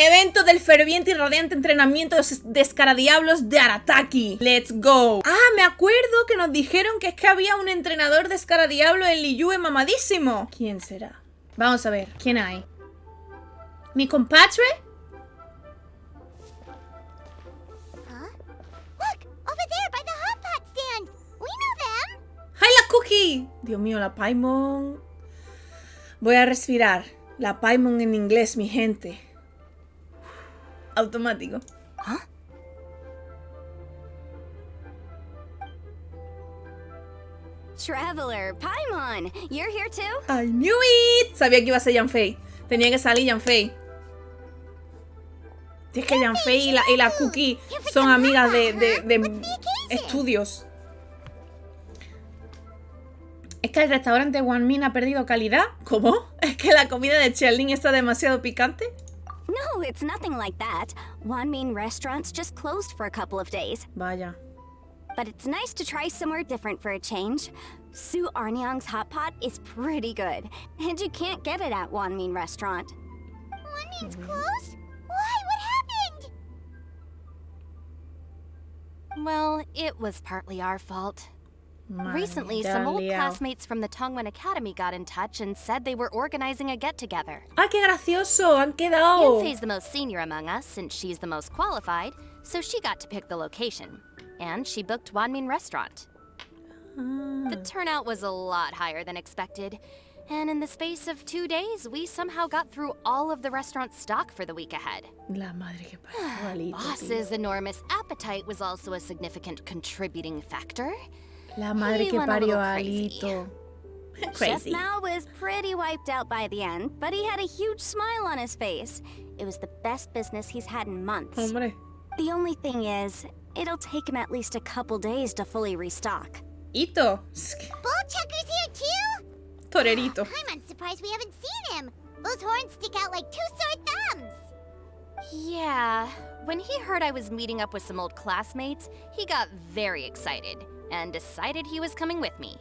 Evento del ferviente y radiante entrenamiento de los descaradiablos de Arataki. Let's go. Ah, me acuerdo que nos dijeron que es que había un entrenador descaradiablo en Liyue mamadísimo. ¿Quién será? Vamos a ver, ¿quién hay? ¿Mi compatre? ¡Ay, la Cookie! Dios mío, la Paimon. Voy a respirar. La Paimon en inglés, mi gente. Automático. ¿Ah? Traveler, Paimon, you're here too? I knew it. Sabía que iba a ser Yanfei. Tenía que salir Yanfei. Es que Yanfei y la Cookie son amigas de estudios. ¿Es que el restaurante Wanmin ha perdido calidad? ¿Cómo? ¿Es que la comida de Cherlin está demasiado picante? No, it's nothing like that. Wanmin restaurants just closed for a couple of days. Vaya. But it's nice to try somewhere different for a change. Su Arnyang's hot pot is pretty good, and you can't get it at Wanmin restaurant. Wanmin's closed? Why? What happened? Well, it was partly our fault. Recently, some old classmates from the Tongwen Academy got in touch and said they were organizing a get-together. ¡Ah, qué gracioso! ¡Han quedado! Yanfei's the most senior among us since she's the most qualified, so she got to pick the location. And she booked Wanmin Restaurant. The turnout was a lot higher than expected, and in the space of 2 days, we somehow got through all of the restaurant's stock for the week ahead. La madre que parió, Alito, Boss's enormous appetite was also a significant contributing factor. La madre que parió, Alito. Chef Mao was pretty wiped out by the end, but he had a huge smile on his face. It was the best business he's had in months. Hombre. The only thing is, it'll take him at least a couple days to fully restock. Itto. Bullchucker's here too? Torerito. I'm unsurprised we haven't seen him. Those horns stick out like 2 sore thumbs. Yeah, when he heard I was meeting up with some old classmates, he got very excited and decided he was coming with me.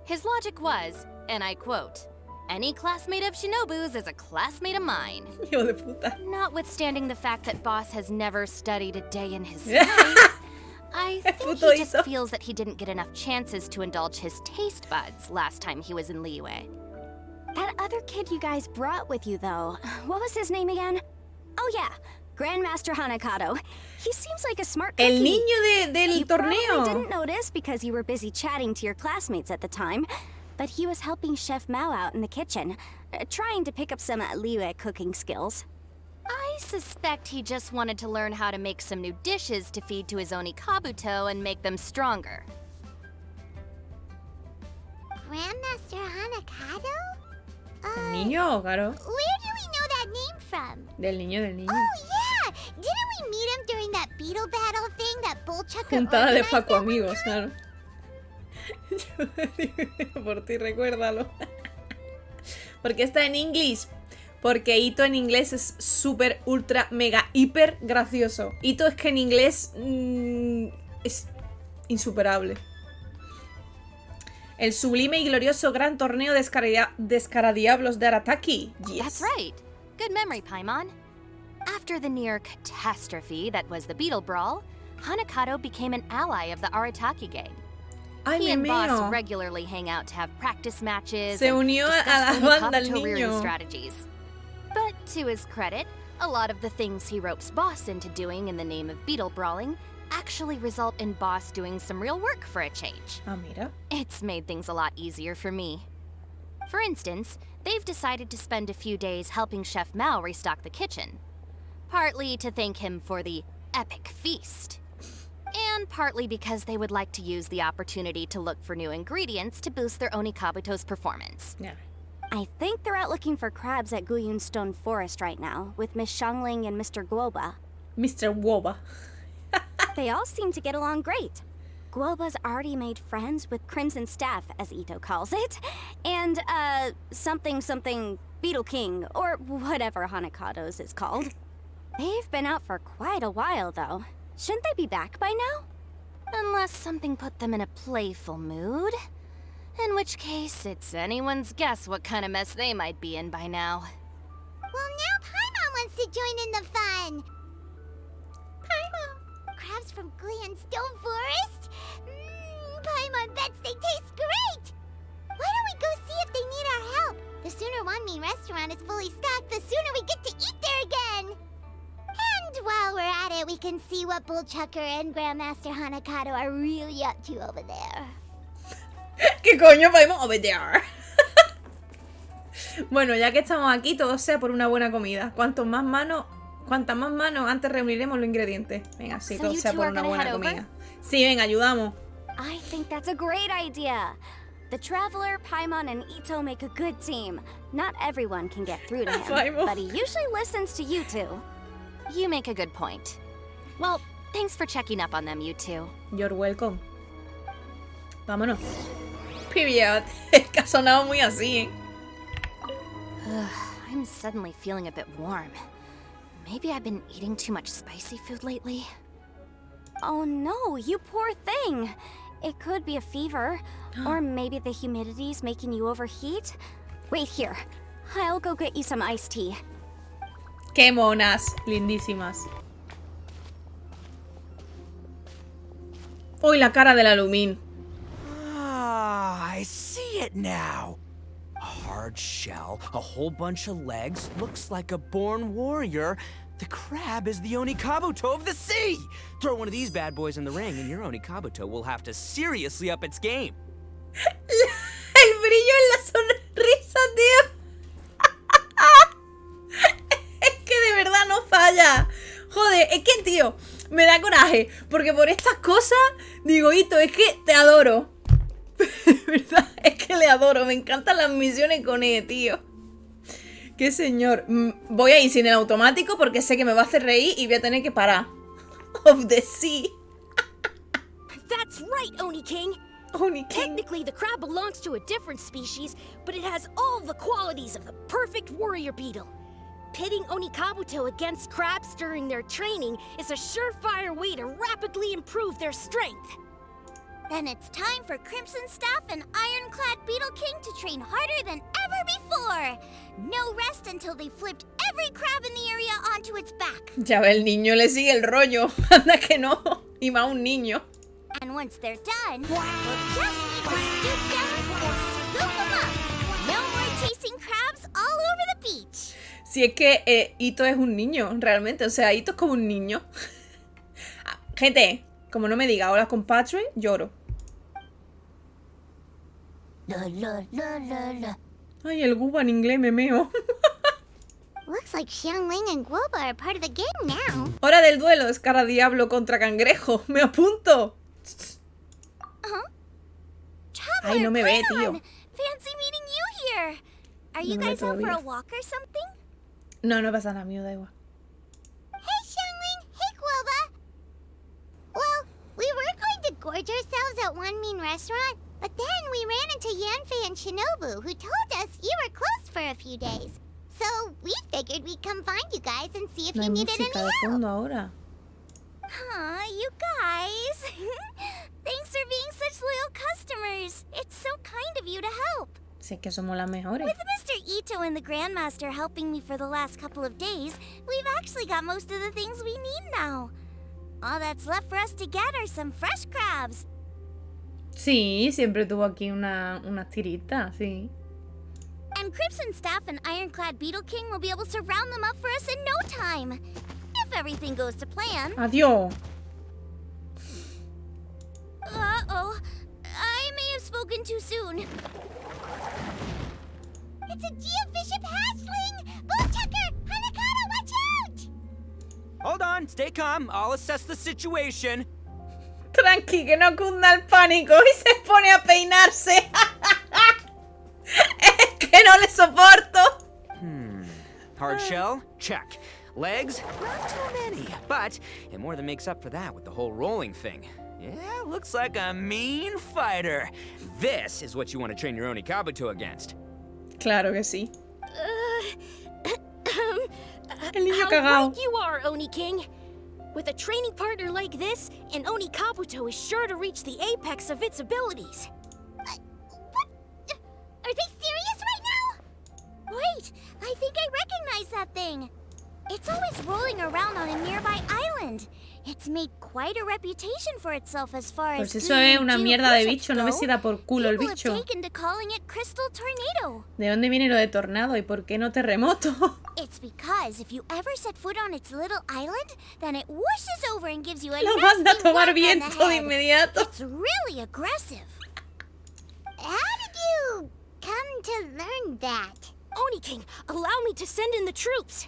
His logic was, and I quote, "Any classmate of Shinobu's is a classmate of mine." Hijo de puta. Notwithstanding the fact that Boss has never studied a day in his life, I think he just feels that he didn't get enough chances to indulge his taste buds last time he was in Liyue. That other kid you guys brought with you, though, what was his name again? Oh yeah, Grandmaster Hanakato. He seems like a smart cookie. El niño del You torneo. probably didn't notice because you were busy chatting to your classmates at the time, but he was helping Chef Mao out in the kitchen, trying to pick up some Liyue cooking skills. I suspect he just wanted to learn how to make some new dishes to feed to his Onikabuto and make them stronger. Grandmaster Hanakato? El niño, claro. Where do we know that name from? Del niño. Oh, yeah! Didn't we meet him during that beetle battle thing that Bullchucker Juntada de organized Facu that one amigos, time? claro. Por ti, recuérdalo. Porque está en inglés. Porque Itto en inglés es súper, ultra, mega, hiper gracioso. Itto es que en inglés es insuperable. El sublime y glorioso gran torneo descaradiablos de Arataki. Yes. That's right. Good memory, Paimon. After the near catastrophe that was the Beetle Brawl, Hanakato became an ally of the Arataki gang. Ay, He and mío. Boss regularly hang out to have practice matches Se and unió a discuss la banda el Onikabuto rearing niño. strategies. But to his credit, a lot of the things he ropes Boss into doing in the name of beetle brawling actually result in Boss doing some real work for a change. Ah, mira. It's made things a lot easier for me. For instance, they've decided to spend a few days helping Chef Mao restock the kitchen. Partly to thank him for the epic feast. And partly because they would like to use the opportunity to look for new ingredients to boost their Onikabuto's performance. Yeah. I think they're out looking for crabs at Guyun Stone Forest right now, with Miss Shangling and Mr. Guoba. Mr. Guoba. They all seem to get along great. Guoba's already made friends with Crimson Staff, as Itto calls it, and, something Beetle King, or whatever Hanakato's is called. They've been out for quite a while, though. Shouldn't they be back by now? Unless something put them in a playful mood. In which case, it's anyone's guess what kind of mess they might be in by now. Well, now Paimon wants to to join in the fun. Paimon. Crabs from Gleeonstone Forest? Paimon bets they taste great. Why don't we go see if they need our help? The sooner Wanmin restaurant is fully stocked, the sooner we get to eat there again. And while we're at it, we can see what Bullchucker and Grandmaster Hanakato are really up to over there. ¿Qué coño podemos over there? Bueno, ya que estamos aquí, todo sea por una buena comida. Cuantas más manos, antes reuniremos los ingredientes. Venga, sí, todo sea por una buena comida. Sí, venga, ayudamos. I think that's a great idea. The Traveler, Paimon, and Itto make a good team. Not everyone can get through to him, Paimon. but he usually listens to you two. You make a good point. Well, thanks for checking up on them, you two. You're welcome. Vámonos. Period. Es que ha sonado muy así, ¿eh? I'm suddenly feeling a bit warm. Maybe I've been eating too much spicy food lately. Oh no, you poor thing. It could be a fever, or maybe the humidity's making you overheat. Wait here. I'll go get you some iced tea. Qué monas, lindísimas. Uy, la cara del Alumin. Ah, I see it now. A hard shell, a whole bunch of legs, looks like a born warrior. The crab is the Onikabuto of the sea! Throw one of these bad boys in the ring and your Onikabuto will have to seriously up its game. El brillo en la sonrisa, tío. Es que de verdad no falla. Joder, es que, tío, me da coraje. Porque por estas cosas, digo, Itto, es que te adoro. De verdad, es que le adoro. Me encantan las misiones con él, tío. Qué señor. Voy a ir sin el automático porque sé que me va a hacer reír y voy a tener que parar. Of the sea. That's right, Oni King. Oni King. Technically, the crab belongs to a different species, but it has all the qualities of the perfect warrior beetle. Pitting Onikabuto against crabs during their training is a surefire way to rapidly improve their strength. Then it's time for Crimson Staff and Ironclad Beetle King to train harder than ever before. No rest until they flipped every crab in the area onto its back. Ya ve, el niño le sigue el rollo. Anda que no. Y más un niño. And once they're done, we'll just need to stoop down and scoop them up. No more chasing crabs all over the beach. Si es que Itto es un niño, realmente. O sea, Itto es como un niño. Gente, como no me diga hola compadre, lloro. Ay, el Guoba en inglés me meo. Looks like Xiangling and Guoba are part of the gang now. Hora del duelo, escara diablo contra cangrejo. Me apunto. Ay, no me ve, tío. Fancy meeting you here. Are you No me guys out for todavía. a walk or something? No, no pasa nada, mío, da igual. Hey, Xiangling. Hey, Guoba. Well, we were going to gorge ourselves at Wanmin Restaurant, but then we ran into Yanfei and Shinobu, who told us you were closed for a few days. So we figured we'd come find you guys and see if No you hay needed any música de help. fondo ahora. Aw, you guys. Thanks for being such loyal customers. It's so kind of you to help. Si es que somos las mejores. With Mr. Itto and the Grandmaster helping me for the last couple of days, we've actually got most of the things we need now. All that's left for us to get are some fresh crabs. Sí, siempre tuvo aquí unas tiritas, sí. And Crimson Staff and Ironclad Beetle King will be able to round them up for us in no time. If everything goes to plan. Adiós. Uh-oh. I may have spoken too soon. It's a geofiship hatchling! Bullchucker! Hanakato, watch out! Hold on, stay calm. I'll assess the situation. Tranqui, que no cunda el pánico y se pone a peinarse. Es que no le soporto. Hard shell? Check. Legs? Not too many, but it more than makes up for that with the whole rolling thing. Yeah, looks like a mean fighter. This is what you want to train your Onikabuto against. Claro que sí. El niño How cagao. right you are, Oni King. With a training partner like this, an Onikabuto is sure to reach the apex of its abilities. What? Are they serious right now? Wait, I think I recognize that thing. It's always rolling around on a nearby island. It's made quite a reputation for itself as far Pues as eso es una do mierda de push-ups bicho, no ves go. si da por culo el People have bicho. taken to calling it Crystal Tornado. ¿De dónde viene lo de tornado y por qué no terremoto? It's because if you ever set foot on its little island, then it whooshes over and gives you a Lo manda a nasty tomar whack on the viento de head. inmediato. It's really aggressive. How did you come to learn that? Oni King, allow me to send in the troops.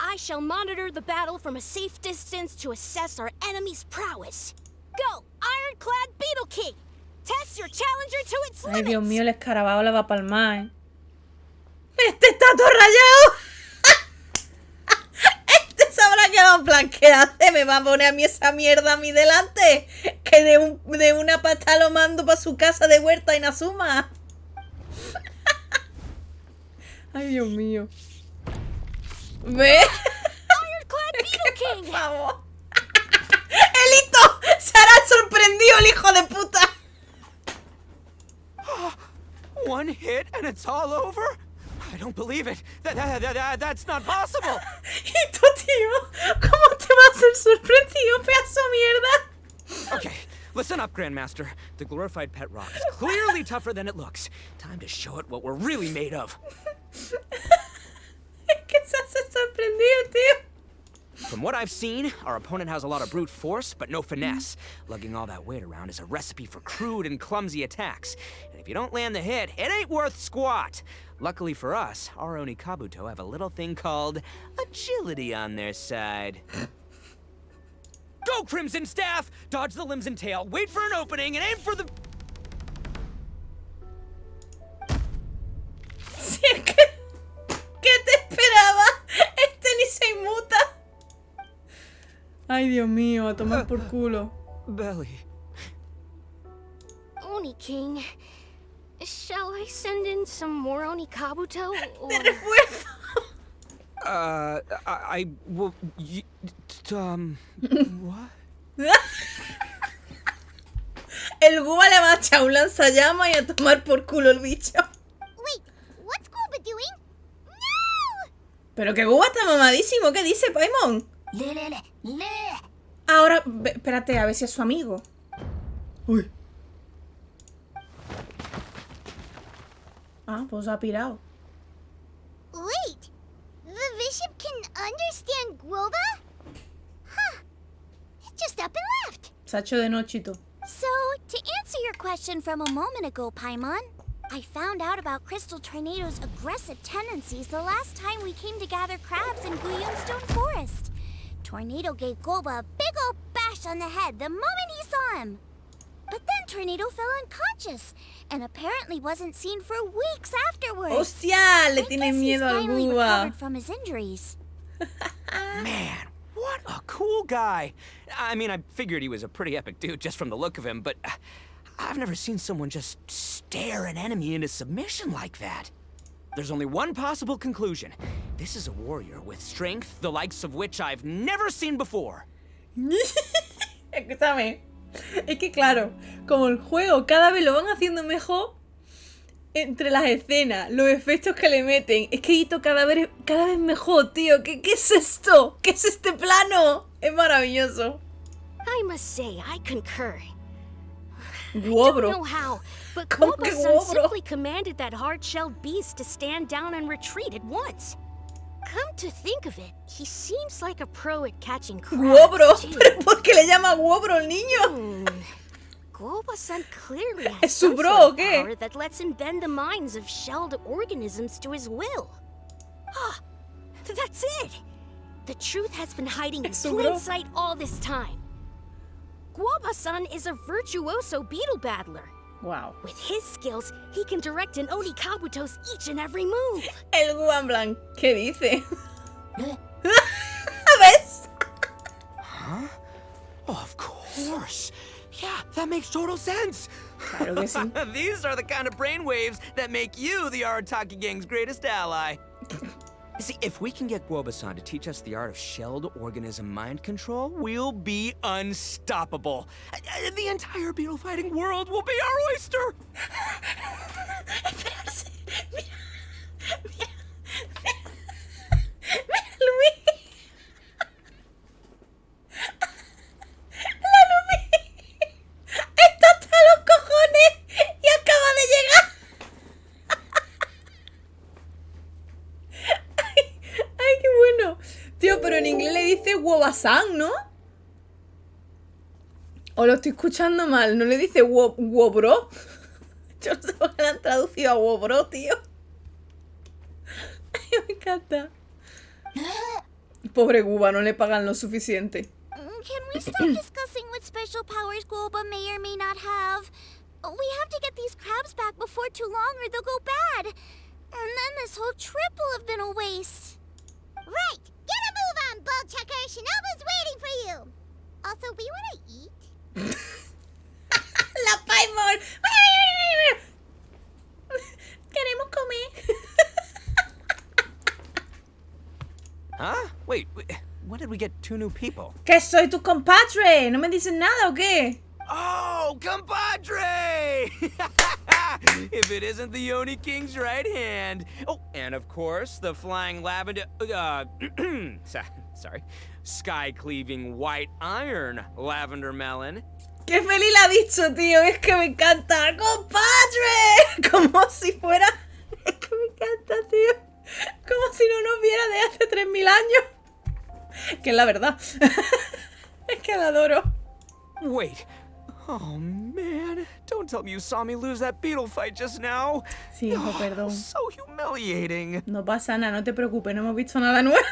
I shall monitor the battle from a safe distance to assess our enemy's prowess. Go, Ironclad Beetle King! Test your challenger to its Ay, limits! Dios mío, el escarabajo la va a palmar, ¿eh? ¡Este está todo rayado! ¡Este se habrá quedado en plan! ¿Qué hace? ¿Me va a poner a mí esa mierda a mí delante? Que de una pata lo mando para su casa de Huerta en Azuma. Ay, Dios mío. ¿Ve? Ironclad Beetle King! Por favor. ¡El Itto! ¡Se hará sorprendido el hijo de puta! One hit and it's all over? I don't believe it. That's not possible. Itto, tío, ¿cómo te va a ser sorprendido, pedazo de mierda? Okay, listen up, Grandmaster. The glorified pet rock is clearly tougher than it looks. Time to show it what we're really made of. Es que se hace sorprendido, tío. From what I've seen, our opponent has a lot of brute force, but no finesse. Lugging all that weight around is a recipe for crude and clumsy attacks. And if you don't land the hit, it ain't worth squat. Luckily for us, our Oni Kabuto have a little thing called agility on their side. Go, Crimson Staff! Dodge the limbs and tail, wait for an opening, and aim for the... Si es que... ¿Qué te esperaba? Este ni se inmuta. Ay, Dios mío, a tomar por culo. Belly. Oni King, shall I send in some more Oni Kabuto? Or... ¡De refuerzo! Well, what? El Guoba le va a echar un lanzallamas y a tomar por culo el bicho. Wait, what's Guoba doing? No! Pero que Guoba está mamadísimo, ¿qué dice, Paimon? Ahora, espérate, a ver si es su amigo. Uy. Ah, pues ha pirado. Wait, the bishop can understand Guoba? Huh. It just up and left. Se ha hecho de nochito. So, to answer your question from a moment ago, Paimon, I found out about Crystal Tornado's aggressive tendencies the last time we came to gather crabs in Stone Forest. Tornado gave Guoba a big old bash on the head the moment he saw him. But then Tornado fell unconscious and apparently wasn't seen for weeks afterwards. ¡Hostia! Le I tiene guess he's miedo al finally Guoba. recovered from his injuries. Man, what a cool guy. I mean, I figured he was a pretty epic dude just from the look of him, but I've never seen someone just stare an enemy into submission like that. There's only one possible conclusion. This is a warrior with strength, the likes of which I've never seen before. Escúchame. Es que claro, como el juego cada vez lo van haciendo mejor, entre las escenas, los efectos que le meten, es que Itto cada vez mejor, tío. ¿Qué es esto? ¿Qué es este plano? Es maravilloso. I must say, I concur. I don't Guobro. know how, but ¿Cómo que Guoba-san Guobro? simply commanded that hard-shelled beast to stand down and retreat at once. Come to think of it, he seems like a pro at catching crabs, Guobro. too. ¿Pero por qué le llama Guobro el niño? Guoba-san clearly has ¿Es su some bro sort o of qué? power that lets him bend the minds of shelled organisms to his will. Ah, that's it! The truth has been hiding in Es su plain bro. sight all this time. Guoba-san is a virtuoso beetle battler. Wow. With his skills, he can direct an Oni Kabuto's each and every move. El Guoba en plan, ¿qué dice? ¿Ves? Huh? Oh, of course. Yeah, that makes total sense. Claro que sí. These are the kind of brainwaves that make you the Arataki Gang's greatest ally. You see, if we can get Guoba-san to teach us the art of shelled organism mind control, we'll be unstoppable. The entire beetle fighting world will be our oyster. Mira, Luis. Tío, pero en inglés le dice Guoba-san, ¿no? O lo estoy escuchando mal. ¿No le dice Wobro? Yo no sé por qué le han traducido a Wobro, tío. Ay, me encanta. Pobre Guoba, no le pagan lo suficiente. Can we stop discussing what special powers Guoba may or may not have? We have to get these crabs back before too long or they'll go bad. And then this whole trip will have been a waste. Right! Get a move on, Bullchucker! Shinobu's waiting for you! Also, we want to eat? ¡La Paimon! ¡Queremos comer! Huh? Wait, when did we get 2 new people? ¿Que soy tu compadre? ¿No me dices nada o qué? Oh, compadre! If it isn't the Oni King's right hand. Oh, and of course, the flying lavender... sorry. Sky-cleaving white iron lavender melon. ¡Qué feliz la ha dicho, tío! Es que me encanta. ¡Compadre! Como si fuera... Es que me encanta, tío. Como si no nos viera de hace 3000 años. Que es la verdad. Es que la adoro. Wait. Oh, man. Don't tell me you saw me lose that beetle fight just now. Sí, hijo, perdón. So humiliating. No pasa nada, no te preocupes. No hemos visto nada nuevo.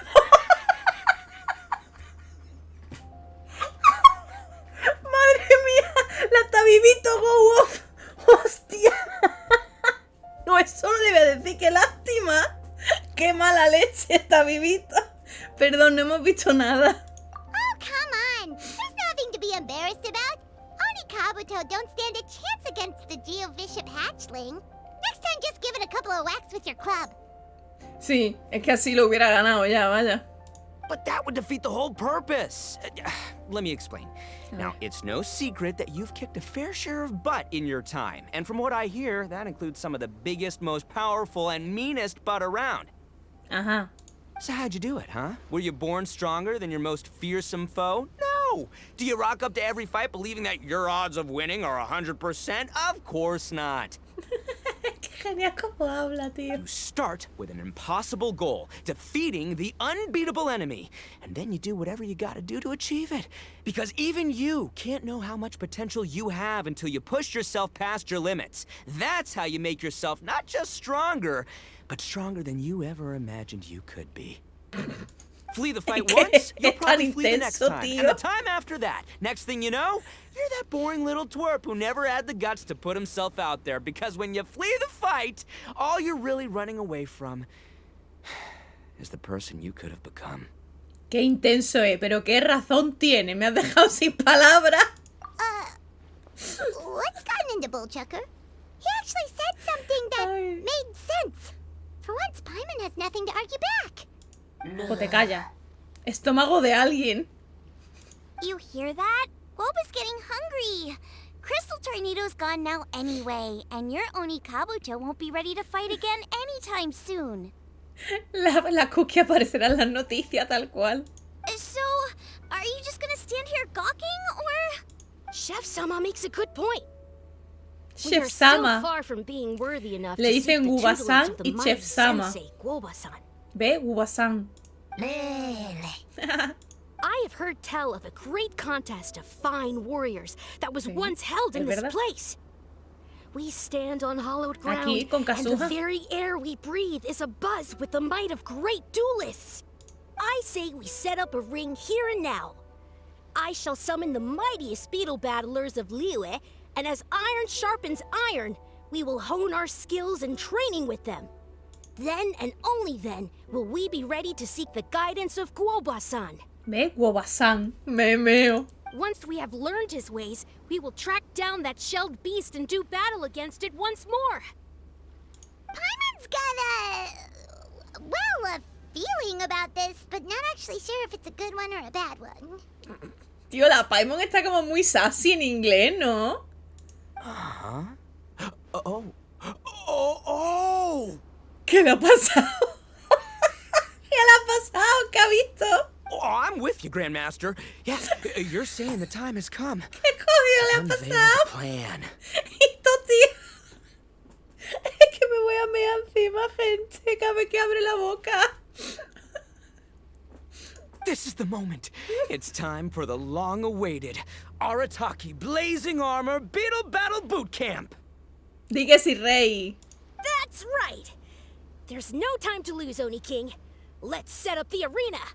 ¡Madre mía! ¡La tabibito go off! ¡Hostia! No, eso no le voy a decir. ¡Qué lástima! ¡Qué mala leche esta bibita! Perdón, no hemos visto nada. Oh, come on! There's nothing to be embarrassed about. Oni Kabuto don't stand a chance against the Geovishap hatchling. Next time, just give it a couple of whacks with your club. Sí, es que así lo hubiera ganado ya, vaya. But that would defeat the whole purpose. Let me explain. Now, it's no secret that you've kicked a fair share of butt in your time. And from what I hear, that includes some of the biggest, most powerful, and meanest butt around. Ajá. So how'd you do it, huh? Were you born stronger than your most fearsome foe? No! Do you rock up to every fight believing that your odds of winning are 100%? Of course not. Qué genial como habla, tío. You start with an impossible goal, defeating the unbeatable enemy. And then you do whatever you gotta do to achieve it. Because even you can't know how much potential you have until you push yourself past your limits. That's how you make yourself not just stronger, but stronger than you ever imagined you could be. Flee the fight once, you'll probably flee the next time. And the time after that, next thing you know, you're that boring little twerp who never had the guts to put himself out there. Because when you flee the fight, all you're really running away from is the person you could have become. Qué intenso, pero qué razón tiene. Me has dejado sin palabras. What's gotten into Bullchucker? He actually said something that made sense. For once, Paimon has nothing to argue back. O te calla. Estómago de alguien. You hear that? Guoba's getting hungry. Crystal Tornado's gone now anyway, and your Oni Kabuto won't be ready to fight again anytime soon. La cookie aparecerá en las noticias tal cual. So, are you just gonna stand here gawking, or...? Chef Sama makes a good point. We Chef are still Sama. far from being worthy enough Le to dicen seek the Guoba-san tutelage of the y mighty Chef Sama. sensei, Guoba-san. ¿Ve? Guoba-san. I have heard tell of a great contest of fine warriors that was once held in this place. We stand on hallowed ground, Aquí, con and the Kazuha. very air we breathe is abuzz with the might of great duelists. I say we set up a ring here and now. I shall summon the mightiest beetle battlers of Liyue, and as iron sharpens iron, we will hone our skills and training with them. Then and only then will we be ready to seek the guidance of Guoba-san. ¿Ve? Guoba-san. Me meo. Once we have learned his ways, we will track down that shelled beast and do battle against it once more. Paimon's got a feeling about this, but not actually sure if it's a good one or a bad one. Tío, la Paimon está como muy sassy en inglés, ¿no? Oh! ¿Qué le ha pasado? ¿Qué le ha pasado? ¿Qué ha visto? Oh, I'm with you, Grandmaster. Yes, you're saying the time has come. ¿Qué coño le ha Unveil pasado? the plan. Esto, tío. Es que me voy a mear encima, gente. Cada vez que abre la boca. This is the moment. It's time for the long-awaited Arataki Blazing Armor Beetle Battle Boot Camp. Di que sí, rey. That's right! There's no time to lose, Oni King. Let's set up the arena!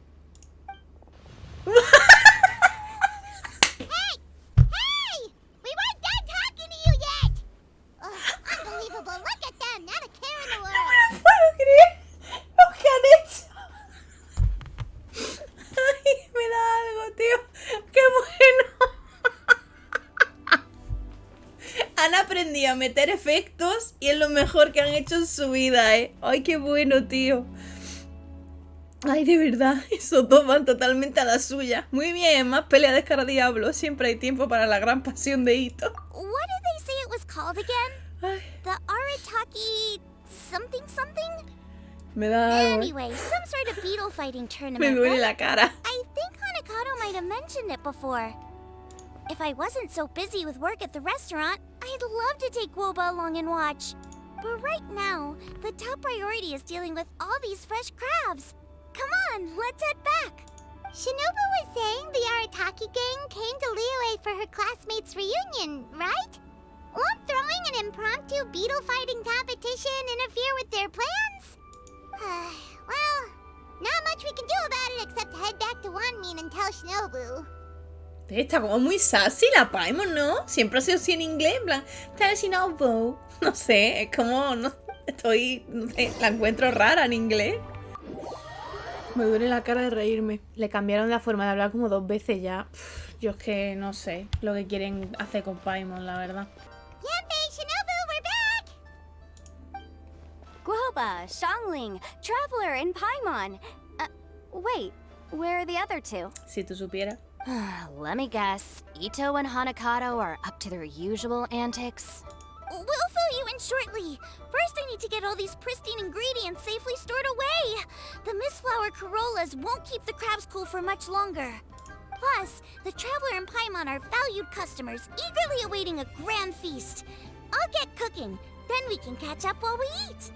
Hey! We weren't done talking to you yet! Ugh, unbelievable. Look at them. Not a care in the world. No puedo creer lo que han hecho. Ay, me da algo, tío. Qué bueno. Han aprendido a meter efectos y es lo mejor que han hecho en su vida, ¿eh? Ay, qué bueno, tío. Ay, de verdad, esos dos van totalmente a la suya. Muy bien, más pelea de escaradiablo. Siempre hay tiempo para la gran pasión de Itto. What did they say it was called again? Ay, The Arataki something something? me da algo, ¿eh? Anyway, some sort of beetle fighting Me tournament. duele right? la cara. I think Hanakato might have mentioned it before. If I wasn't so busy with work at the restaurant, I'd love to take Guoba along and watch. But right now, the top priority is dealing with all these fresh crabs. Come on, let's head back. Shinobu was saying the Arataki gang came to Liyue for her classmates' reunion, right? Won't throwing an impromptu beetle fighting competition interfere with their plans? Well, not much we can do about it except head back to Wanmin and tell Shinobu. Está como muy sassy la Paimon, ¿no? Siempre ha sido así en inglés, en plan, tell Shinobu. No sé, es como, no sé, la encuentro rara en inglés. Me duele la cara de reírme. Le cambiaron la forma de hablar como 2 veces ya. Yo es que no sé lo que quieren hacer con Paimon, la verdad. Yanfei, Shinobu, we're back! Guoba, Xiangling, Traveler, and Paimon. Wait, where are the other two? Si tú supieras. Let me guess. Itto and Hanakato are up to their usual antics. We'll fill you in shortly. First, I need to get all these pristine ingredients safely stored away. The mistflower corollas won't keep the crabs cool for much longer. Plus, the Traveler and Paimon are valued customers, eagerly awaiting a grand feast. I'll get cooking, then we can catch up while we eat.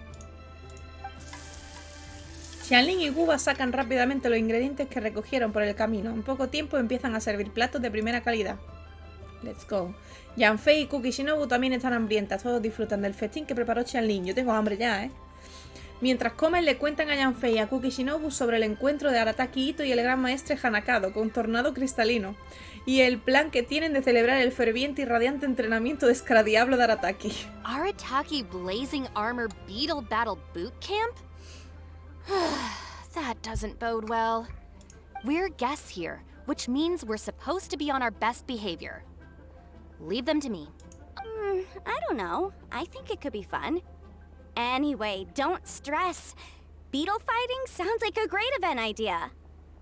Xiangling y Guoba sacan rápidamente los ingredientes que recogieron por el camino. En poco tiempo empiezan a servir platos de primera calidad. Let's go. Yanfei y Kuki Shinobu también están hambrientas. Todos disfrutan del festín que preparó Xiangling. Yo tengo hambre ya, ¿eh? Mientras comen, le cuentan a Yanfei y a Kuki Shinobu sobre el encuentro de Arataki Itto y el gran maestre Hanakato con tornado cristalino. Y el plan que tienen de celebrar el ferviente y radiante entrenamiento de escaradiablo de Arataki. Arataki Blazing Armor Beetle Battle Boot Camp? That doesn't bode well. We're guests here, which means we're supposed to be on our best behavior. Leave them to me. I don't know. I think it could be fun. Anyway, don't stress. Beetle fighting sounds like a great event idea.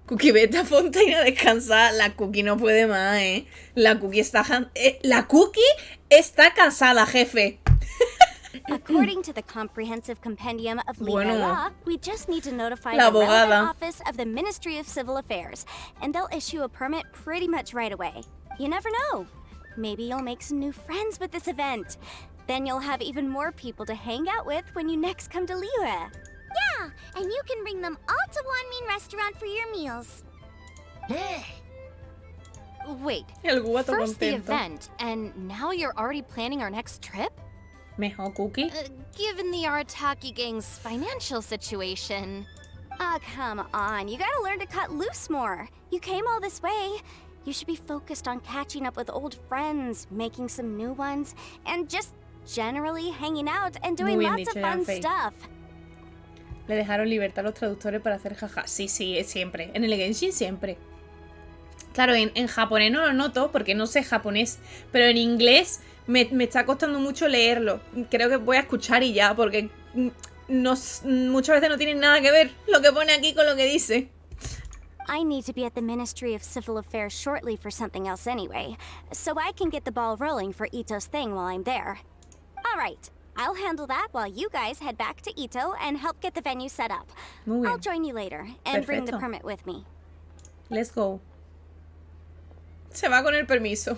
Cookie, vete a Fontaine a descansar. La Cookie no puede más, ¿eh? La Cookie está cansada, jefe. According to the Comprehensive Compendium of Legal Bueno. Law, we just need to notify La the relevant abogada. office of the Ministry of Civil Affairs, and they'll issue a permit pretty much right away. You never know. Maybe you'll make some new friends with this event. Then you'll have even more people to hang out with when you next come to Liyue. Yeah, and you can bring them all to Wanmin Restaurant for your meals. Wait, El guato first the contento. event, and now you're already planning our next trip? Mejor, Cookie. Given the Arataki gang's financial situation... Ah, come on. You gotta learn to cut loose more. You came all this way. You should be focused on catching up with old friends, making some new ones, and just generally hanging out and doing Muy bien lots of dicho, fun Yanfei. stuff. Le dejaron libertad a los traductores para hacer jaja. Sí, siempre. En el Genshin siempre. Claro, en japonés no lo noto porque no sé japonés, pero en inglés me está costando mucho leerlo. Creo que voy a escuchar y ya, porque muchas veces no tiene nada que ver lo que pone aquí con lo que dice. I need to be at the Ministry of Civil Affairs shortly for something else anyway, so I can get the ball rolling for Itto's thing while I'm there. All right, I'll handle that while you guys head back to Itto and help get the venue set up. Muy bien. I'll join you later and bring the Perfecto. permit with me. Let's go. Se va con el permiso.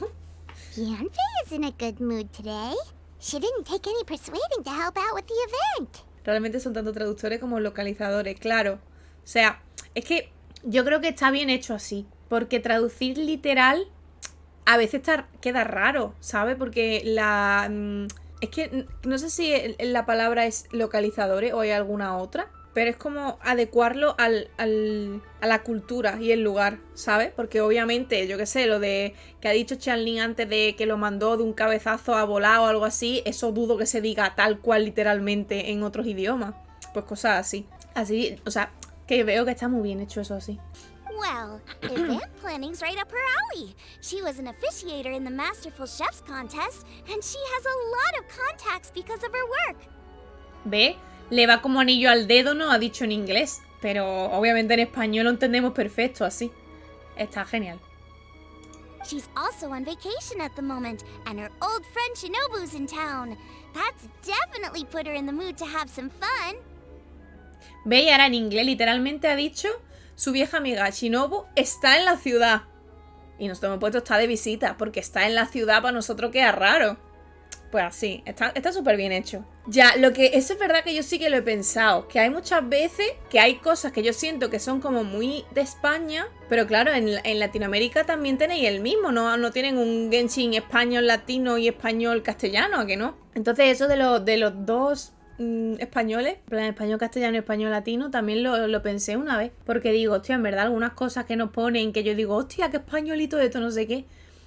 Yanfei is in a good mood today. She didn't take any persuading to help out with the event. Realmente son tanto traductores como localizadores, claro. O sea, es que Yo creo que está bien hecho así, porque traducir literal a veces queda raro, ¿sabes? Porque es que no sé si la palabra es localizadores o hay alguna otra, pero es como adecuarlo a la cultura y el lugar, ¿sabes? Porque obviamente, yo qué sé, lo de que ha dicho Chanlin antes de que lo mandó de un cabezazo a volar o algo así, eso dudo que se diga tal cual literalmente en otros idiomas. Pues cosas así. Así, o sea, que veo que está muy bien hecho eso así. Well, event planning's right up her alley. She was an officiator in the Masterful Chefs contest, and she has a lot of contacts because of her work. ¿Ve? Le va como anillo al dedo, no ha dicho en inglés. Pero obviamente en español lo entendemos perfecto así. Está genial. She's also on vacation at the moment, and her old friend Shinobu's in town. That's definitely put her in the mood to have some fun. Ve, y ahora en inglés literalmente ha dicho: su vieja amiga Shinobu está en la ciudad. Y nosotros hemos puesto está de visita, porque está en la ciudad para nosotros queda raro. Pues así, está súper bien hecho. Ya, eso es verdad que yo sí que lo he pensado, que hay muchas veces que hay cosas que yo siento que son como muy de España, pero claro, en Latinoamérica también tenéis el mismo, no tienen un Genshin español latino y español castellano, ¿a que no? Entonces eso de los dos españoles, en plan español castellano y español latino, también lo pensé una vez, porque digo, hostia, en verdad algunas cosas que nos ponen, que yo digo, hostia, qué españolito esto, no sé qué,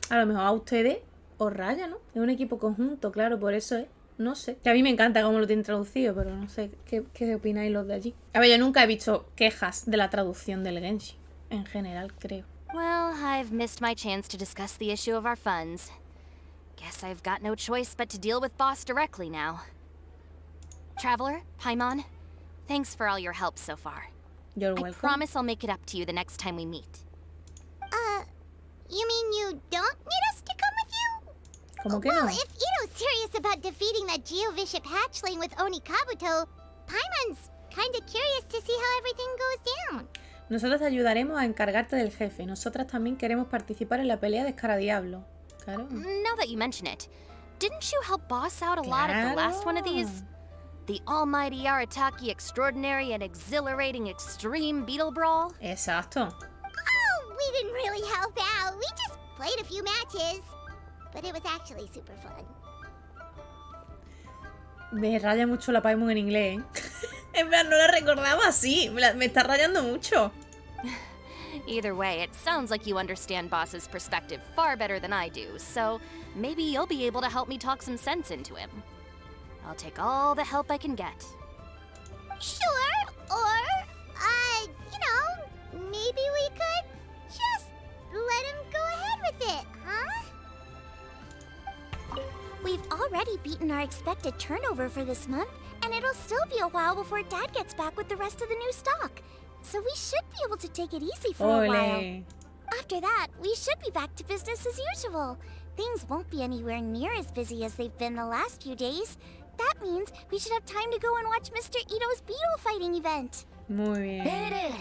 a lo mejor a ustedes os raya, ¿no? Es un equipo conjunto, claro, por eso es. No sé. Que a mí me encanta cómo lo tienen traducido, pero no sé qué opináis los de allí. A ver, yo nunca he visto quejas de la traducción del Genshin. En general, creo. Well, I've missed my chance to discuss the issue of our funds. Guess I've got no choice but to deal with Boss directly now. Traveler, Paimon, thanks for all your help so far. You're I welcome. promise I'll make it up to you the next time we meet. You mean you don't need us to come with you? ¿Cómo que Well, no? if Itto's serious about defeating that Geovishap hatchling with Oni Kabuto, Paimon's kinda curious to see how everything goes down. Nosotros te ayudaremos a encargarte del jefe. Nosotras también queremos participar en la pelea de Escaradiablo. Claro. Now that you mention it, didn't you help Boss out a lot at the last one of these? The almighty Arataki extraordinary and exhilarating extreme beetle brawl? Exacto. Oh, we didn't really help out. We just played a few matches. But it was actually super fun. Me raya mucho la Paimon en inglés, ¿eh? En plan, no la recordaba así. Me está rayando mucho. Either way, it sounds like you understand Boss's perspective far better than I do, so maybe you'll be able to help me talk some sense into him. I'll take all the help I can get. Sure, or, maybe we could just let him go ahead with it, huh? We've already beaten our expected turnover for this month, and it'll still be a while before Dad gets back with the rest of the new stock. So we should be able to take it easy for a while. Ole. After that, we should be back to business as usual. Things won't be anywhere near as busy as they've been the last few days. That means we should have time to go and watch Mr. Itto's beetle fighting event. Muy bien.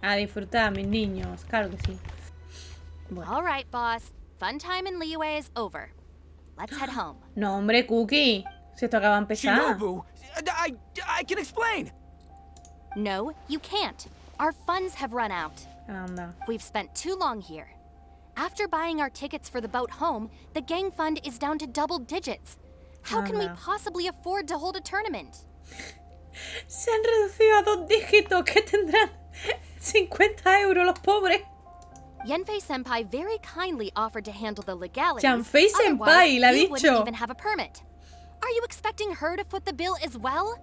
A disfrutar, mis niños. Claro que sí. Bueno. All right, Boss. Fun time in Liyue is over. Let's head home. No, hombre, Cookie. Si esto acaba de empezar. Shinobu, I can explain. No, you can't. Our funds have run out. Anda. We've spent too long here. After buying our tickets for the boat home, the gang fund is down to double digits. How can we Anda. possibly afford to hold a tournament? Se han reducido a 2 dígitos que tendrán 50 euros los pobres. Yanfei-senpai very kindly offered to handle the legalities. Yanfei-senpai, Otherwise, la ha we dicho. wouldn't even have a permit. Are you expecting her to foot the bill as well?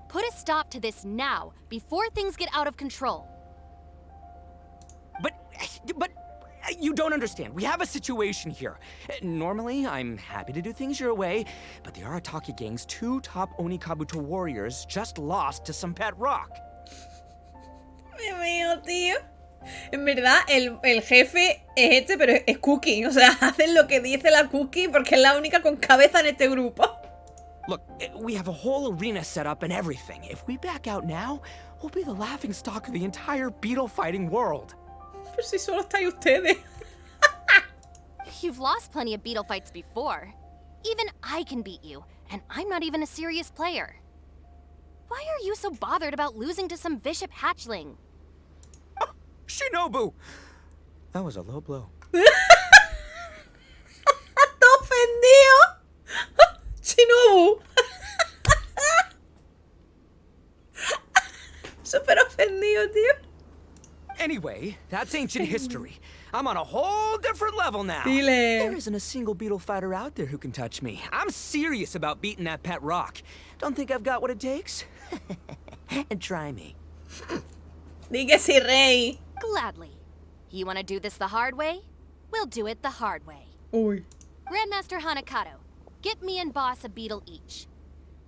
Put a stop to this now, before things get out of control. But you don't understand. We have a situation here. Normally, I'm happy to do things your way, but the Arataki gang's 2 top Oni Kabuto warriors just lost to some pet rock. Me veo, tío. En verdad, el jefe es este, pero es Cookie. O sea, hacen lo que dice la Cookie porque es la única con cabeza en este grupo. Look, we have a whole arena set up and everything. If we back out now, we'll be the laughingstock of the entire beetle fighting world. Pero si solo estáis ustedes. You've lost plenty of beetle fights before. Even I can beat you, and I'm not even a serious player. Why are you so bothered about losing to some Bishop hatchling? Shinobu! That was a low blow. ¡Está ofendido! ¡Shinobu! Súper ofendido, tío. Anyway, that's ancient history. I'm on a whole different level now. Dile. There isn't a single beetle fighter out there who can touch me. I'm serious about beating that pet rock. Don't think I've got what it takes? And try me. Di que sí, rey. Gladly. You want to do this the hard way? We'll do it the hard way. Uy. Grandmaster Hanakato, get me and Boss a beetle each.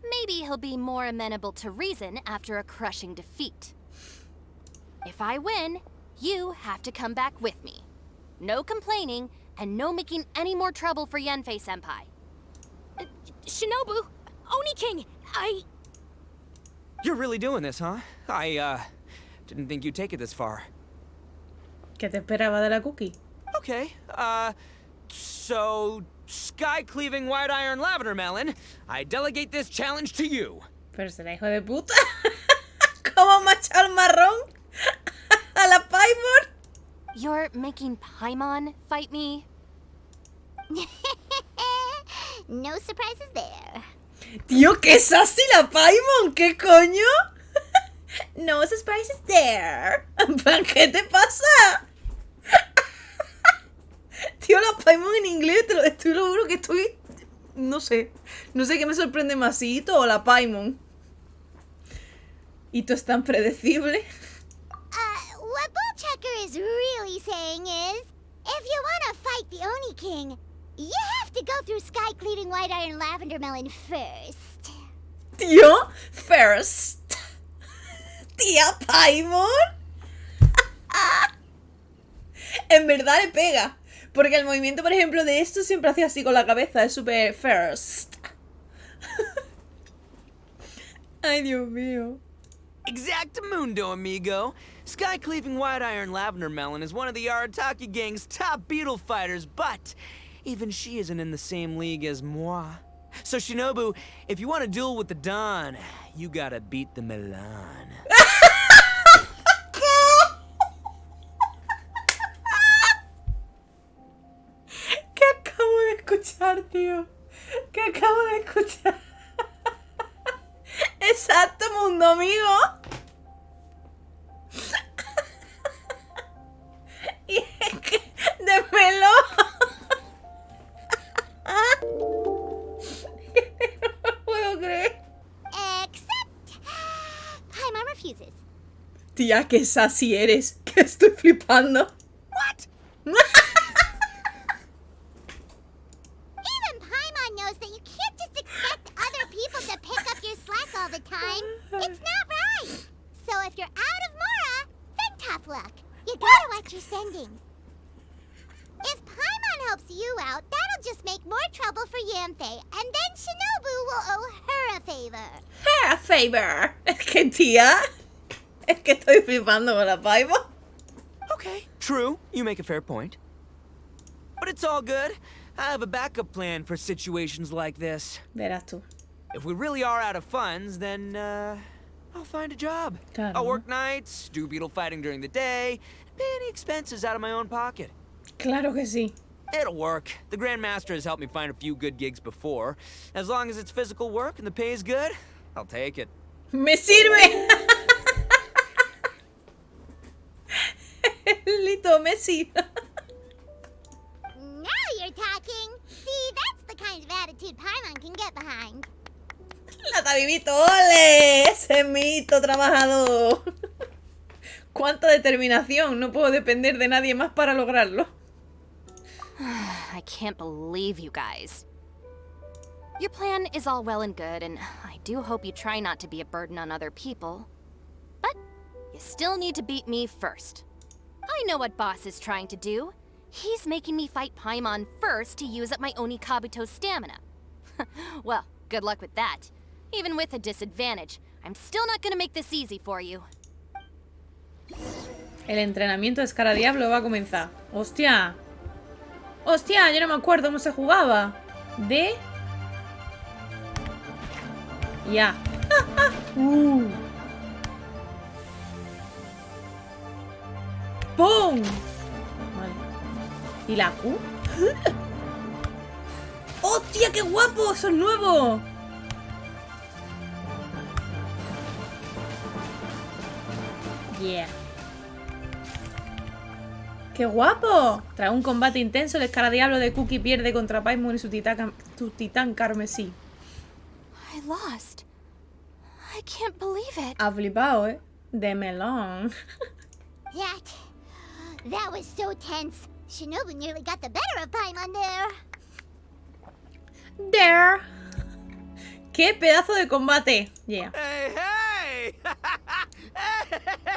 Maybe he'll be more amenable to reason after a crushing defeat. If I win, you have to come back with me. No complaining, and no making any more trouble for Yanfei-senpai. Shinobu, Oni King, You're really doing this, huh? I didn't think you'd take it this far. ¿Qué te esperaba de la cookie? Okay, so... Sky-cleaving white iron lavender melon, I delegate this challenge to you. Pero será hijo de puta. ¿Cómo machar marrón a la Paimon? You're making Paimon fight me? No surprises there. Tío, ¿qué es así la Paimon? ¿Qué coño? No surprises there. ¿Qué te pasa? Tío, la Paimon en inglés, te lo juro que estoy... No sé qué me sorprende más, si Itto o la Paimon. Itto es tan predecible. What Bullchucker is really saying is, if you want to fight the Oni King, you have to go through sky-cleaving white iron lavender melon first. Tío, first. Tía Paimon. En verdad le pega. Porque el movimiento, por ejemplo, de esto siempre hacía así con la cabeza. Es súper first. Ay, Dios mío. Exactamundo, amigo. Sky-cleaving white iron lavender melon is one of the Arataki gang's top beetle fighters, but even she isn't in the same league as moi. So, Shinobu, if you want to duel with the Don, you gotta beat the Milan. ¿Qué acabo de escuchar, tío? ¿Qué acabo de escuchar? Exacto, mundo amigo. Y es que de pelo. No lo puedo creer. Except, Paimon refuses. Tía, qué sassy eres. Que estoy flipando. What? Even Paimon knows that you can't just expect other people to pick up your slack all the time. It's not right. So if you're out of Mora, then tough luck. You gotta watch your spending. If Paimon helps you out, that'll just make more trouble for Yanfei, and then Shinobu will owe her a favor. Her a favor. Es que, tía. Es que estoy flipando con la Paimon. Okay, true. You make a fair point. But it's all good. I have a backup plan for situations like this. Verás tú. If we really are out of funds, then, I'll find a job. Claro. I'll work nights, do beetle fighting during the day, pay any expenses out of my own pocket. Claro que sí. It'll work. The Grandmaster has helped me find a few good gigs before. As long as it's physical work and the pay is good, I'll take it. ¡Me sirve! Lito Messi. Now you're talking. See, that's the kind of attitude Paimon can get behind. La Tabibito, ole. Ese mito trabajador. Cuánta determinación. No puedo depender de nadie más para lograrlo. I can't believe you guys. Your plan is all well and good, and I do hope you try not to be a burden on other people. But you still need to beat me first. I know what Boss is trying to do. He's making me fight Paimon first to use up my Oni Kabuto's stamina. Well, good luck with that. Even with a disadvantage, I'm still not gonna make this easy for you. El entrenamiento de Escaradiablo va a comenzar. ¡Hostia! ¡Hostia! Yo no me acuerdo cómo se jugaba. De... Ya. ¡Pum! Vale. ¿Y la Q? ¡Hostia, qué guapo! ¡Eso es nuevo! Yeah. ¡Qué guapo! Tras un combate intenso, el escaradiablo de Cookie pierde contra Paimon y su titán carmesí. I lost. I can't believe it. Ha flipado, ¿eh? De melón. That was so tense. Shinobu nearly got the better of Paimon there. There. ¡Qué pedazo de combate! Yeah. Hey, hey!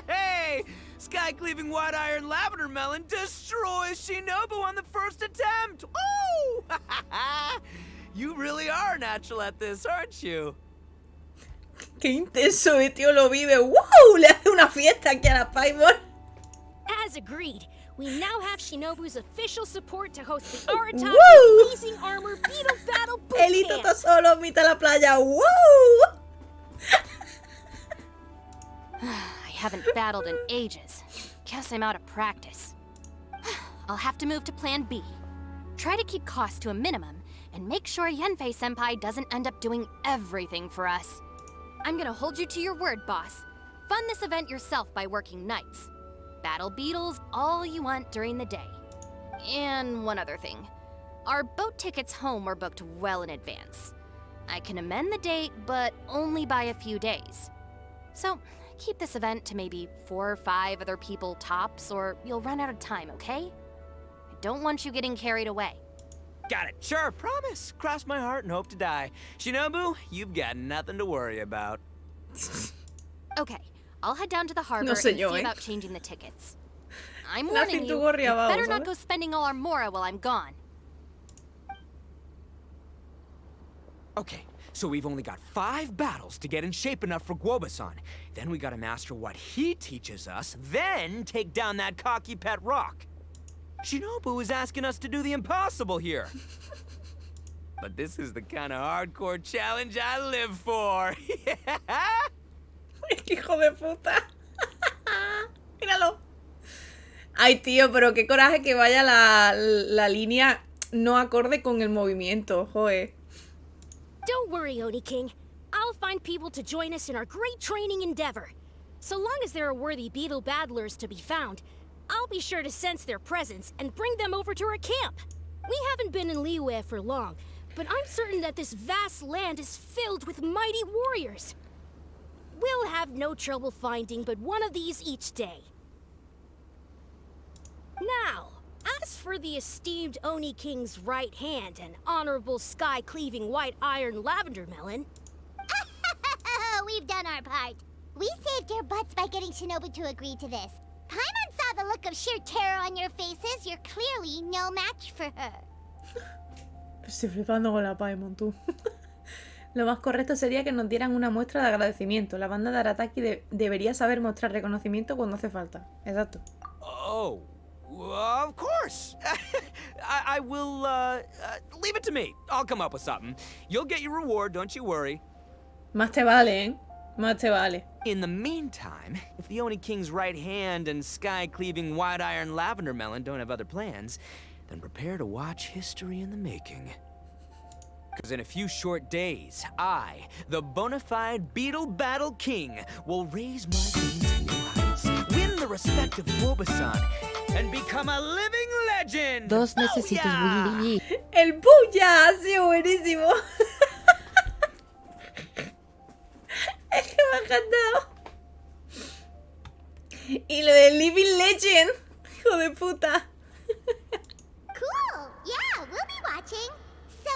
Hey! Sky cleaving white iron lavender melon destroys Shinobu on the first attempt. Woo! You really are natural at this, aren't you? ¡Qué intenso, tío! Lo vive. ¡Wow! Le hace una fiesta aquí a la Paimon. As agreed, we now have Shinobu's official support to host the Arataki Woo! Blazing Armor Beetle Battle Boot El Itto Camp. está solo, mitad de la playa. ¡Wow! I haven't battled in ages. Guess I'm out of practice. I'll have to move to plan B. Try to keep costs to a minimum, and make sure Yanfei-senpai doesn't end up doing everything for us. I'm gonna hold you to your word, boss. Fund this event yourself by working nights. Battle beetles all you want during the day. And one other thing. Our boat tickets home were booked well in advance. I can amend the date, but only by a few days. So, keep this event to maybe 4 or 5 other people tops, or you'll run out of time, okay? I don't want you getting carried away. Got it. Sure, promise. Cross my heart and hope to die. Shinobu, you've got nothing to worry about. Okay, I'll head down to the harbor No sé and yo, see eh. about changing the tickets. I'm Nothing warning to you, worry you about, better not ¿sabes? go spending all our mora while I'm gone. Okay, so we've only got 5 battles to get in shape enough for Guoba-san. Then we gotta master what he teaches us, then take down that cocky pet rock. Shinobu is asking us to do the impossible here. But this is the kind of hardcore challenge I live for. ¡Hijo de puta! ¡Míralo! Ay, tío, pero qué coraje que vaya la línea no acorde con el movimiento, joder. Don't worry, Oni King. I'll find people to join us in our great training endeavor. So long as there are worthy beetle battlers to be found, I'll be sure to sense their presence and bring them over to our camp. We haven't been in Liyue for long, but I'm certain that this vast land is filled with mighty warriors. We'll have no trouble finding but one of these each day. Now, as for the esteemed Oni King's right hand and honorable sky-cleaving white iron lavender melon, We've done our part. We saved your butts by getting Shinobu to agree to this. Paimon saw the look of sheer terror on your faces. You're clearly no match for her. Estoy flipando con la Paimon, tú. Lo más correcto sería que nos dieran una muestra de agradecimiento. La banda de Arataki debería saber mostrar reconocimiento cuando hace falta. Exacto. Oh, of course. I will, leave it to me. I'll come up with something. You'll get your reward, don't you worry. Más te vale, ¿eh? Más te vale. In the meantime, if the Oni King's right hand and sky-cleaving white iron lavender melon don't have other plans, then prepare to watch history in the making. Because in a few short days, I, the bona fide Beetle Battle King, will raise my game to new heights, win the respect of Guoba-san, and become a living legend! Dos necesitos Booyah! El Booyah ha sido buenísimo. Es que me ha encantado. Y lo de Living Legend. Hijo de puta. Cool. Yeah, we'll be watching. So,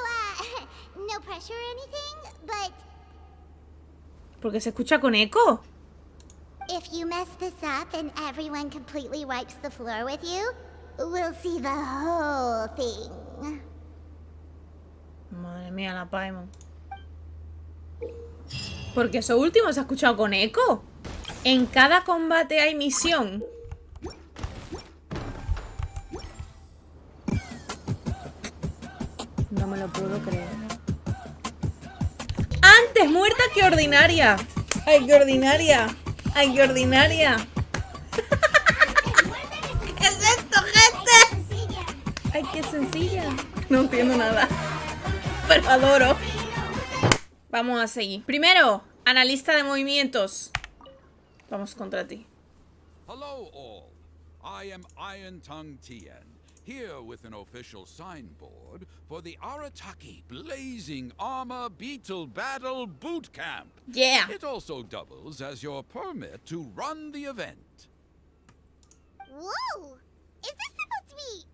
no pressure or anything, but Porque se escucha con eco. if you mess this up and everyone completely wipes the floor with you, we'll see the whole thing. Madre mía, la Paimon. Porque eso último se ha escuchado con eco. En cada combate hay misión. No me lo puedo creer. Antes muerta que ordinaria. Ay, qué ordinaria. Ay, qué ordinaria. entiendo nada. Pero adoro. Vamos a seguir. Primero, analista de movimientos. Vamos contra ti. Hello all. I am Iron Tongue Tien, here with an official signboard for the Arataki Blazing Armor Beetle Battle Boot Camp. Yeah. It also doubles as your permit to run the event. Whoa! Is this supposed to be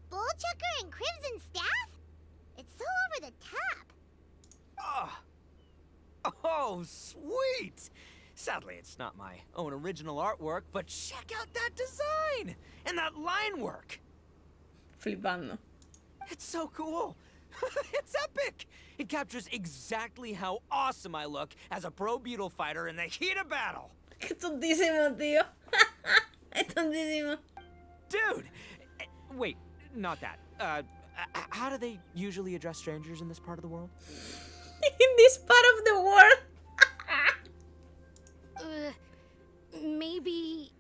Bullchucker and Crimson Staff? It's so over the top. Oh, sweet! Sadly, it's not my own original artwork, but check out that design! And that line work! Flipando. It's so cool! It's epic! It captures exactly how awesome I look as a pro beetle fighter in the heat of battle! Qué tontísimo, tío. Es tontísimo. Dude! Wait, not that. How do they usually address strangers in this part of the world? In this part of the world. Maybe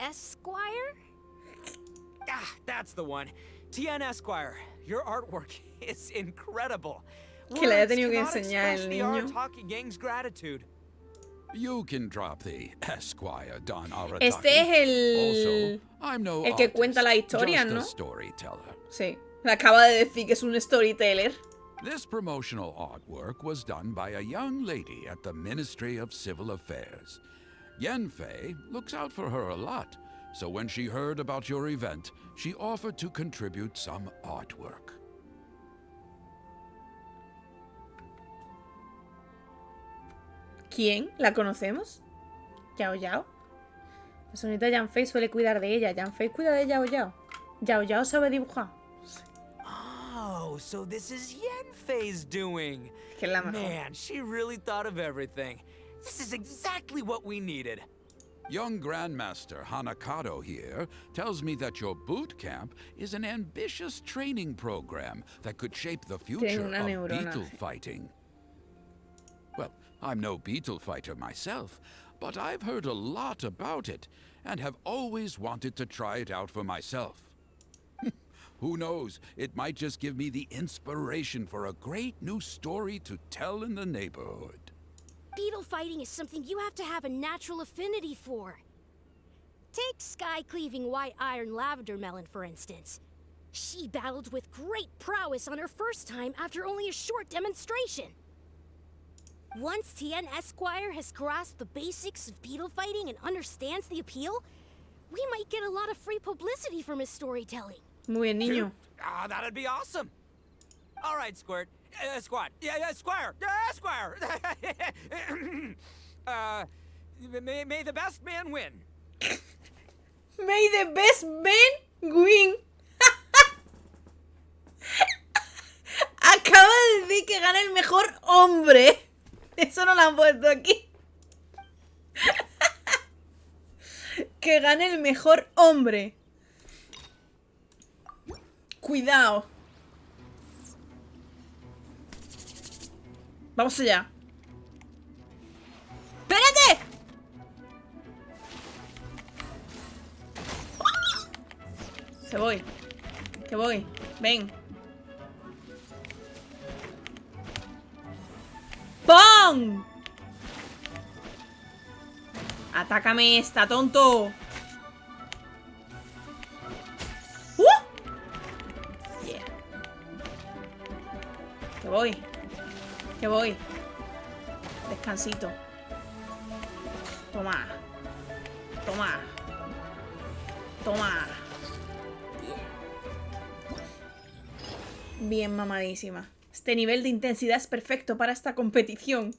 Esquire? Ah, that's the one. Tien Esquire, your artwork is incredible. Que le haya Words tenido que cannot enseñar express el the niño. Arataki gang's gratitude. You can drop the Esquire, Don Arataki. Este es Also, el... I'm no el que artist, cuenta la historia, just ¿no? a storyteller. Sí. Le acaba de decir que es un storyteller. This promotional artwork was done by a young lady at the Ministry of Civil Affairs. Yenfei looks out for her a lot, so when she heard about your event, she offered to contribute some artwork. ¿Quién? ¿La conocemos? Yao Yao. La señorita Yanfei suele cuidar de ella. Yanfei cuida de Yao Yao. Yao Yao sabe dibujar. Oh, so this is Yenfei's doing. Que es la mejor. Man, she really thought of everything. This is exactly what we needed. Young Grandmaster Hanakado here tells me that your boot camp is an ambitious training program that could shape the future una of neurona. beetle fighting. Well, I'm no beetle fighter myself, but I've heard a lot about it and have always wanted to try it out for myself. Who knows, it might just give me the inspiration for a great new story to tell in the neighborhood. Beetle fighting is something you have to have a natural affinity for. Take sky-cleaving white iron lavender melon, for instance. She battled with great prowess on her first time after only a short demonstration. Once Tien Esquire has grasped the basics of beetle fighting and understands the appeal, we might get a lot of free publicity from his storytelling. Muy bien, niño. Ah, that'd be awesome. All right, Squirt. Squad. Yeah, Squire. Squire. May the best man win. May the best man win. Acaba de decir que gana el mejor hombre. Eso no lo han puesto aquí. Que gane el mejor hombre. Cuidado. Vamos allá. ¡Espérate! Que voy. Que voy. Ven. ¡Pum! Atácame esta, tonto. Yeah. Que voy. Que voy. Descansito. Toma. Toma. Toma. Bien mamadísima. Este nivel de intensidad es perfecto para esta competición.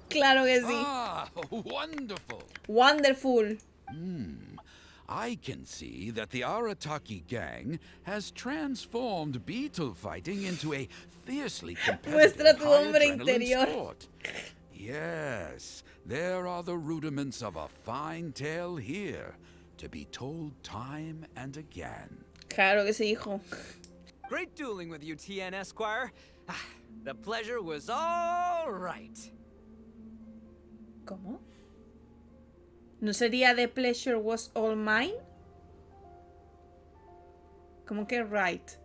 Claro que sí. Ah, wonderful. Wonderful. I can see that the Arataki gang has transformed beetle fighting into a fiercely competitive Muestra tu hombre high-adrenaline interior. sport. Yes, there are the rudiments of a fine tale here, to be told time and again. Claro que sí, hijo. Great dueling with you, Tien Esquire. The pleasure was all right. ¿Cómo? ¿No sería The pleasure was all mine? ¿Cómo que right?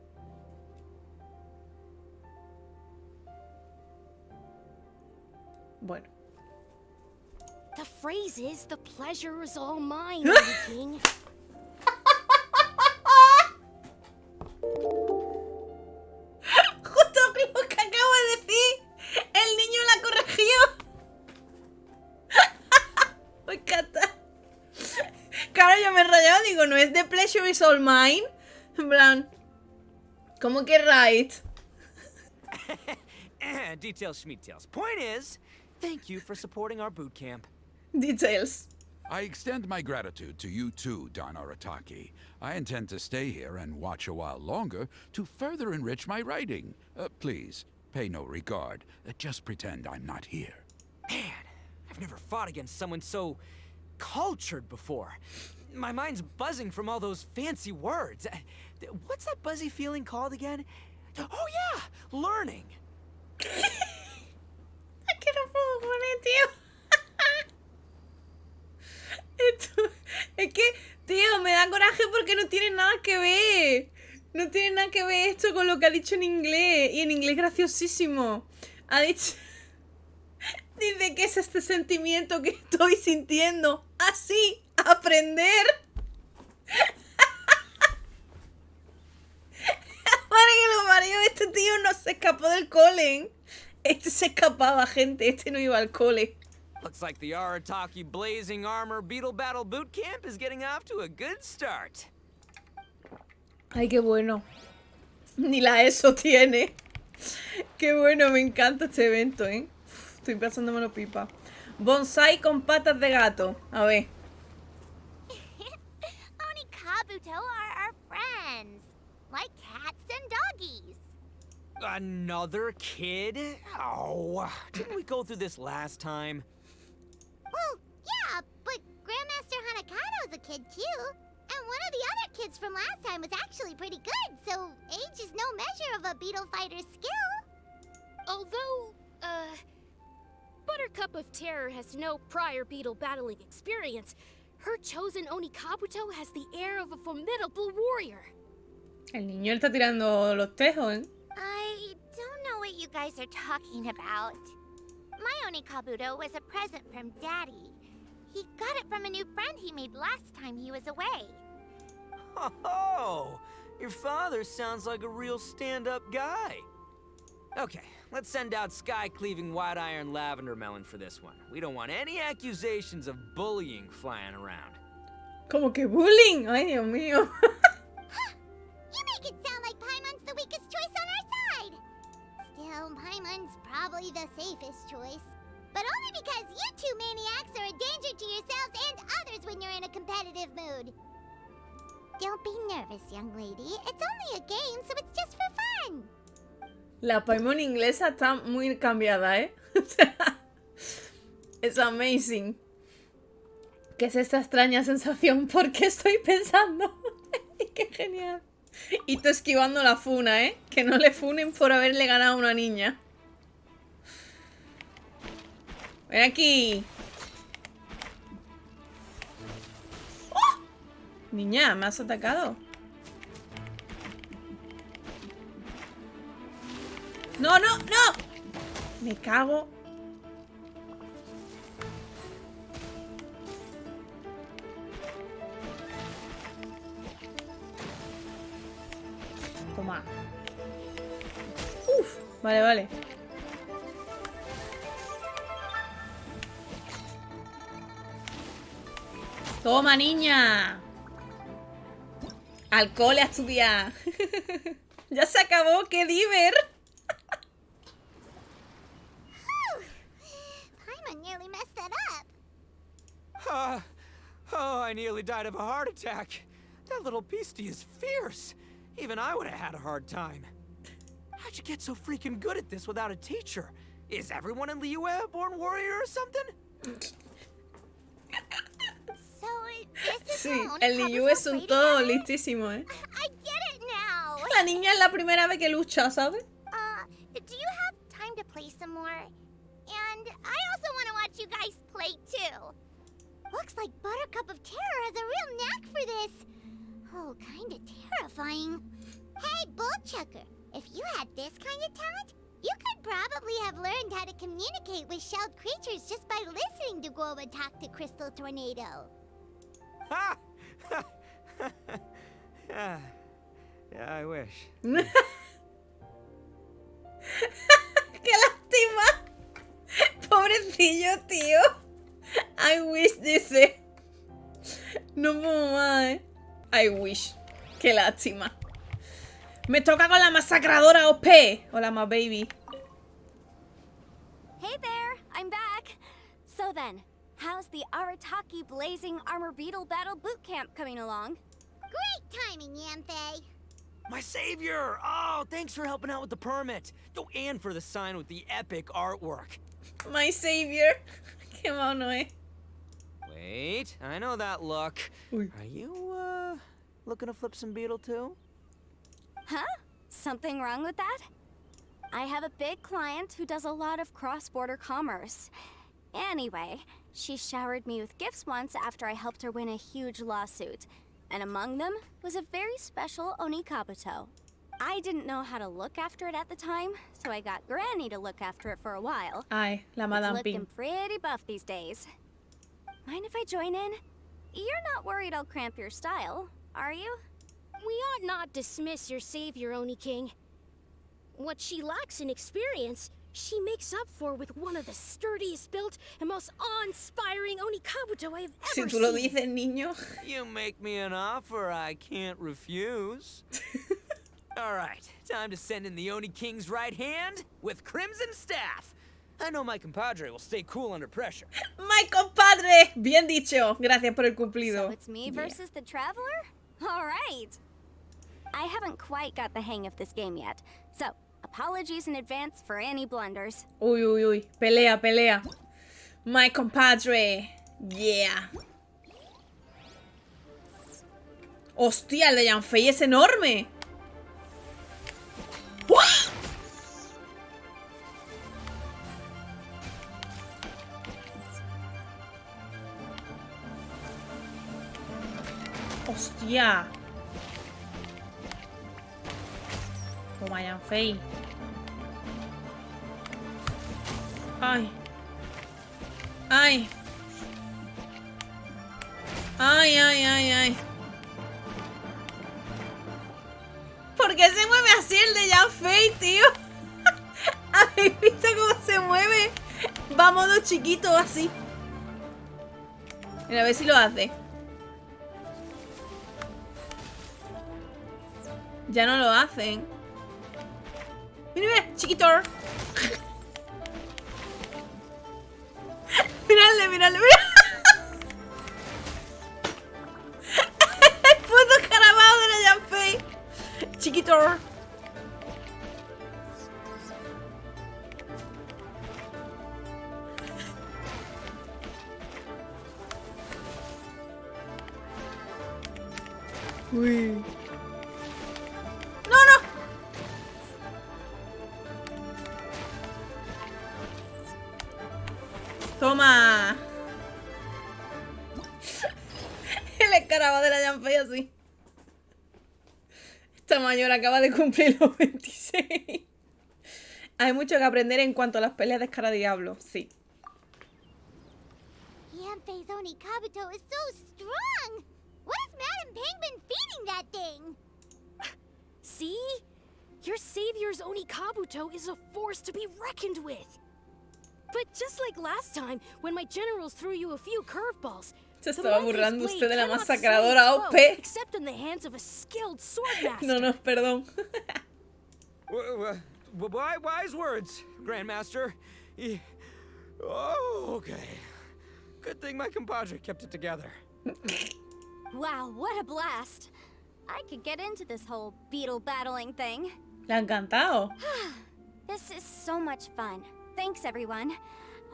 Bueno. The phrase is, the pleasure is all mine, Lady King. Justo lo que acabo de decir. El niño la corrigió. Me encanta. Claro, yo me he rayado, digo, ¿no es the pleasure is all mine? En plan, ¿cómo que right? Details, schmeetails. Point is, thank you for supporting our boot camp. Details. I extend my gratitude to you too, Don Arataki. I intend to stay here and watch a while longer to further enrich my writing. Please, pay no regard. Just pretend I'm not here. Man, I've never fought against someone so cultured before. My mind's buzzing from all those fancy words. What's that buzzy feeling called again? Oh yeah, learning. ¿Qué no puedo poner, tío? Es que, tío, me da coraje porque no tiene nada que ver. No tiene nada que ver esto con lo que ha dicho en inglés. Y en inglés graciosísimo. Ha dicho... Dice que es este sentimiento que estoy sintiendo. Así, aprender. Para que lo parió, este tío no se escapó del cole. Este se escapaba, gente. Este no iba al cole. Looks like the Arataki Blazing Armor Beetle Battle Boot Camp is getting off to a good start. Ay, qué bueno. Ni la ESO tiene. Qué bueno, me encanta este evento, ¿eh? Uf, estoy pasándomelo pipa. Bonsai con patas de gato. A ver. Onikabuto are our friends. Like cats and doggies. Another kid? Oh, didn't we go through this last time? Well, yeah, but Grandmaster Hanakado's a kid too. And one of the other kids from last time was actually pretty good, so age is no measure of a beetle fighter's skill. Although, Buttercup of Terror has no prior beetle battling experience, her chosen Onikabuto has the air of a formidable warrior. El niño está tirando los tejos, ¿eh? I don't know what you guys are talking about. My Onikabuto was a present from Daddy. He got it from a new friend he made last time he was away. Oh, your father sounds like a real stand-up guy. Okay, let's send out Sky-Cleaving White Iron Lavender Melon for this one. We don't want any accusations of bullying flying around. Como que bullying. Ay, Dios mío. You make it sound like Paimon's the weakest choice on our side. Still, Paimon's probably the safest choice. But only because you two maniacs are a danger to yourselves and others when you're in a competitive mood. Don't be nervous, young lady. It's only a game, so it's just for fun. La Paimon inglesa está muy cambiada, ¿eh? O sea, es amazing. ¿Qué es esta extraña sensación? ¿Por qué estoy pensando? ¡Qué genial! Itto esquivando la funa, ¿eh? Que no le funen por haberle ganado a una niña. ¡Ven aquí! ¡Oh! Niña, ¿me has atacado? ¡No, no, no! Me cago. Toma. Uf, vale, vale. Toma, niña. Al cole a estudiar. Ya se acabó, qué diver. Paimon nearly messed that up. Oh, I nearly died of a heart attack. That little beastie is fierce. Even I would have had a hard time. How'd you get so freaking good at this without a teacher? Is everyone in Liyue a born warrior or something? So, this is Sí, how el Liyue es Onikabuto un play todo together? listísimo, ¿eh? I get it now. La niña es la primera vez que lucha, ¿sabes? Do you have time to play some more? And I also want to watch you guys play too. Looks like Buttercup of Terror has a real knack for this. Oh, kinda terrifying. Hey, Bullchucker, if you had this kind of talent, You could probably have learned how to communicate with shelled creatures just by listening to Guoba talk to Crystal Tornado. Ha! Yeah, I wish. ¡Qué lástima! Pobrecillo, tío. I wish, dice. No puedo más, ¿eh? I wish. ¡Qué lástima! Me toca con la masacradora OP. Hola, my baby. Hey there, I'm back. So then, how's the Arataki Blazing Armor Beetle Battle Boot Camp coming along? Great timing, Yamfei. My savior! Oh, thanks for helping out with the permit. Oh, and for the sign with the epic artwork. My savior. Qué mono, eh. Wait, I know that look. Uy. Are you, looking to flip some beetle too? Huh? Something wrong with that? I have a big client who does a lot of cross-border commerce. Anyway, she showered me with gifts once after I helped her win a huge lawsuit. And among them was a very special Oni Kabuto. I didn't know how to look after it at the time, so I got Granny to look after it for a while. Ay, la It's Madame looking Pink. pretty buff these days. Mind if I join in? You're not worried I'll cramp your style, are you? We ought not dismiss your savior, Oni King. What she lacks in experience, she makes up for with one of the sturdiest built and most awe-inspiring Oni Kabuto I have Si ever tú lo seen. dices, niño. You make me an offer I can't refuse. All right, time to send in the Oni King's right hand with Crimson Staff. I know my compadre will stay cool under pressure. My compadre. Bien dicho. Gracias por el cumplido. So it's me versus the Traveler? All right. I haven't quite got the hang of this game yet, so apologies in advance for any blunders. Uy, uy, uy. Pelea, pelea. My compadre. Yeah. Hostia, el de Yanfei es enorme. ¡Buah! Hostia. Toma, Yanfei. Ay. Ay. Ay, ay, ay, ay. ¿Por qué se mueve así el de Yanfei, tío? ¿Habéis visto cómo se mueve? Va modo chiquito así. Mira, a ver si lo hace. Ya no lo hacen. Mira, mira, chiquito. Miradle, miradle, mira. El puto escarabajo de la Yanfei. Chiquito. Uy. ¡No, no! ¡Toma! El escarabajo de la Yanfei así. Esta mayor acaba de cumplir los 26. Hay mucho que aprender en cuanto a las peleas de escaradiablo, sí. Yamfei's Oni Kabuto is so strong! What has Madame Ping been feeding that thing? See? Your savior's Oni Kabuto is a force to be reckoned with. But just like last time, when my generals threw you a few curveballs, Se the estaba Mother's burlando blade usted de la cannot slay masacradora a foe, OP. except in the hands of a skilled swordmaster. No, no, perdón. Wise words, Grandmaster. Oh, okay. Good thing my compadre kept it together. Wow, what a blast. I could get into this whole beetle battling thing. Le ha encantado. This is so much fun. Thanks, everyone.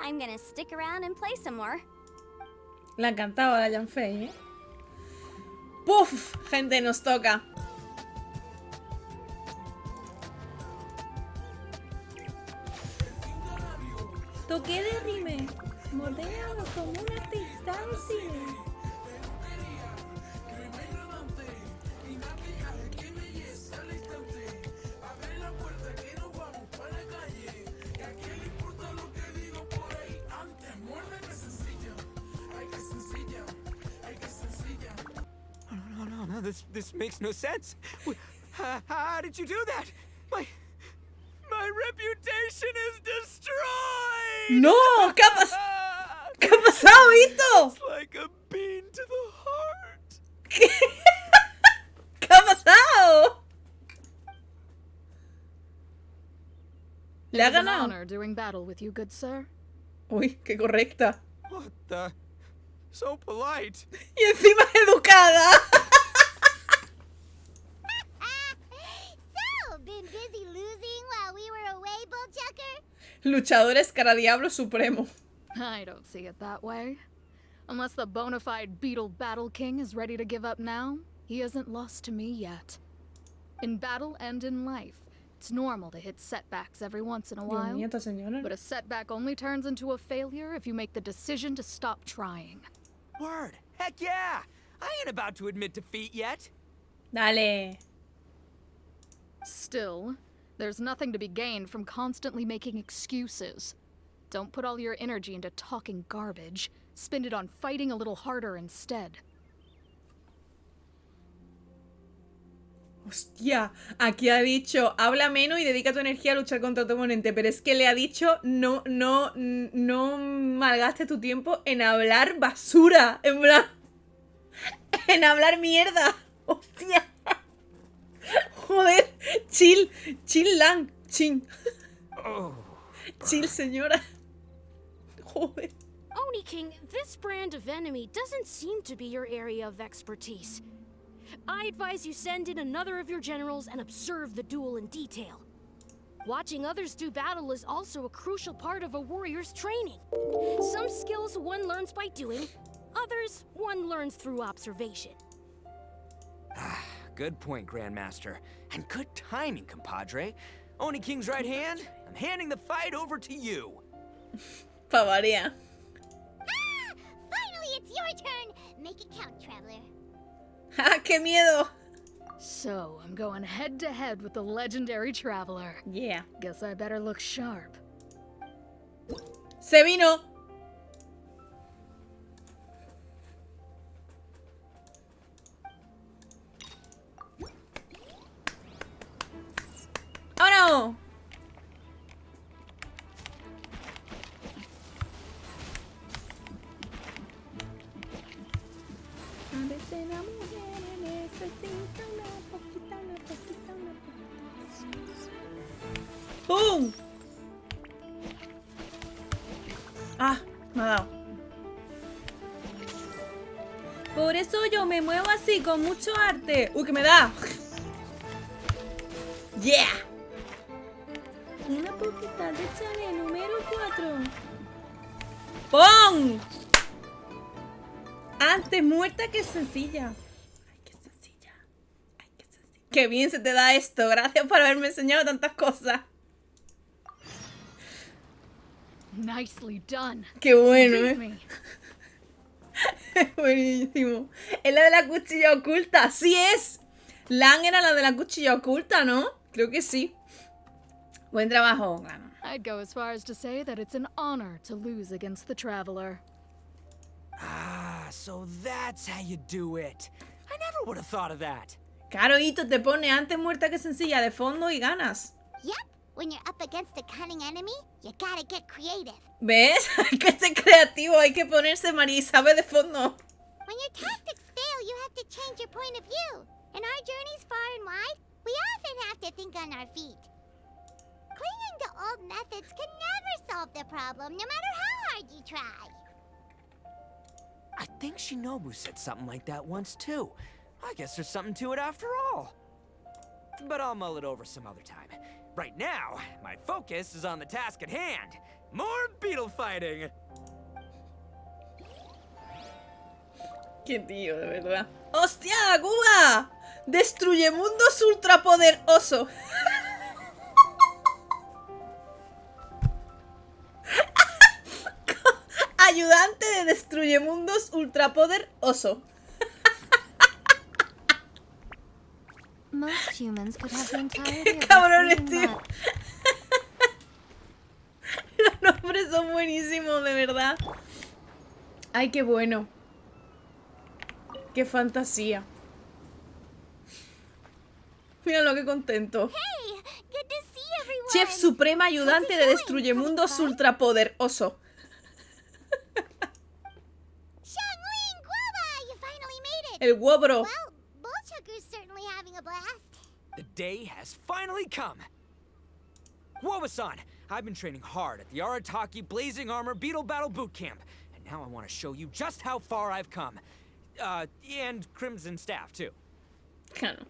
I'm gonna stick around and play some more. Le ha encantado a la Yanfei, ¿eh? ¡Puf! Gente, nos toca. Toque de rime. Modelo como un artista de cine. This makes no sense. How did you do that? My reputation is destroyed! ¡No! ¿Qué ha pasado, Itto? It's like a bean to the heart. ¿Qué? ¿Qué ha pasado? Le ha It was an ganado. honor doing battle with you, good sir. Uy, qué correcta. What the? So polite. Y encima educada. So, been busy losing while we were away, Bullchucker? Luchador escaradiablo supremo. I don't see it that way. Unless the bona fide beetle battle king is ready to give up now, he isn't lost to me yet. In battle and in life, it's normal to hit setbacks every once in a Dios while. mío, esta señora. But a setback only turns into a failure if you make the decision to stop trying. Word. Heck yeah! I ain't about to admit defeat yet. Dale. Still, there's nothing to be gained from constantly making excuses. Don't put all your energy into talking garbage. Spend it on fighting a little harder instead. Hostia, aquí ha dicho, habla menos y dedica tu energía a luchar contra tu oponente, pero es que le ha dicho, no malgaste tu tiempo en hablar basura, en plan, en hablar mierda. Hostia. Joder, chill lang, chin. Chill, señora. Joder. Oni King, this brand of enemy doesn't seem to be your area of expertise. I advise you send in another of your generals and observe the duel in detail. Watching others do battle is also a crucial part of a warrior's training. Some skills one learns by doing, others one learns through observation. Good point, Grandmaster. And good timing, compadre. Oni King's right hand, I'm handing the fight over to you. Pavaria. Ah! Finally, it's your turn! Make it count, Traveler. ¡Ah, qué miedo! So, I'm going head to head with the legendary traveler. Yeah. Guess I better look sharp. Se vino. ¡Vámonos! A veces la mujer necesita una poquita. ¡Pum! Ah, me ha dado. Por eso yo me muevo así, con mucho arte. ¡Uy, que me da! ¡Yeah! Una poquita de chale número 4. ¡Pum! Antes muerta que sencilla. Ay, qué sencilla. Ay, qué sencilla. Qué bien se te da esto. Gracias por haberme enseñado tantas cosas. Nicely done. Qué bueno, Beat ¿eh? me. Buenísimo. ¿Es la de la cuchilla oculta? ¡Sí es! Lan era la de la cuchilla oculta, ¿no? Creo que sí. Buen trabajo, Lan. I'd go as far as to say that it's an honor to lose against the traveler. Ah, so that's how you do it. I never would have thought of that. Claro, Itto, te pone antes muerta que sencilla de fondo y ganas. Yep, when you're up against a cunning enemy, you gotta get creative. ¿Ves? Hay que ser creativo, hay que ponerse María Isabel de fondo. When your tactics fail, you have to change your point of view. In our journeys far and wide, we often have to think on our feet. Clinging to old methods can never solve the problem, no matter how hard you try. I think Shinobu said something like that once too. I guess there's something to it after all. But I'll mull it over some other time. Right now, my focus is on the task at hand. More beetle fighting! Qué tío, de verdad. ¡Hostia, Guoba! Destruye mundos ultrapoderoso. Ayudante de Destruye Mundos Ultrapoderoso. Most humans could have the entirety Qué of their cabrones, free tío. month. Los nombres son buenísimos, de verdad. Ay, qué bueno. Qué fantasía. Míralo, qué contento. Hey, good to see everyone. Chef Suprema ayudante de Destruyemundos ultrapoderoso. Xiangling, Guoba, you finally made it. El Guobro. Well, Bullchucker's certainly having a blast. The day has finally come. Guoba-san, I've been training hard at the Arataki Blazing Armor Beetle Battle Boot Camp, and now I want to show you just how far I've come. And Crimson Staff, too. Claro.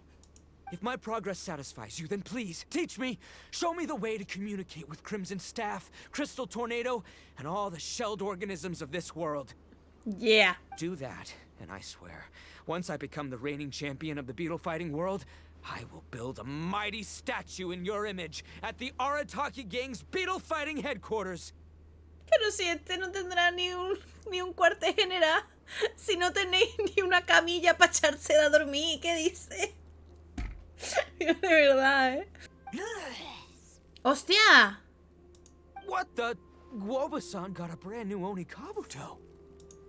If my progress satisfies you, then please, teach me. Show me the way to communicate with Crimson Staff, Crystal Tornado, and all the shelled organisms of this world. Yeah. Do that, and I swear, once I become the reigning champion of the beetle fighting world, I will build a mighty statue in your image at the Arataki Gang's beetle fighting headquarters. Pero si este no tendrá ni un cuartel general. Si no tenéis ni una camilla para echarse a dormir, ¿qué dice? De verdad, ¡Hostia! What the? Guoba-san got a brand new Oni Kabuto.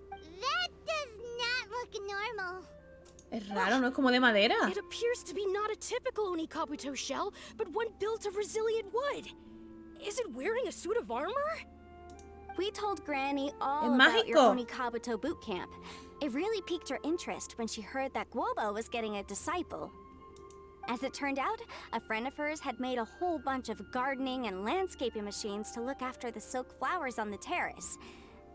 That does not look normal. Es raro, ¿no? Es como de madera. It appears to be not a typical Onikabuto shell, but one built of resilient wood. Is it wearing a suit of armor? We told Granny all Es about your mágico. Onikabuto boot camp. It really piqued her interest when she heard that Guoba was getting a disciple. As it turned out, a friend of hers had made a whole bunch of gardening and landscaping machines to look after the silk flowers on the terrace.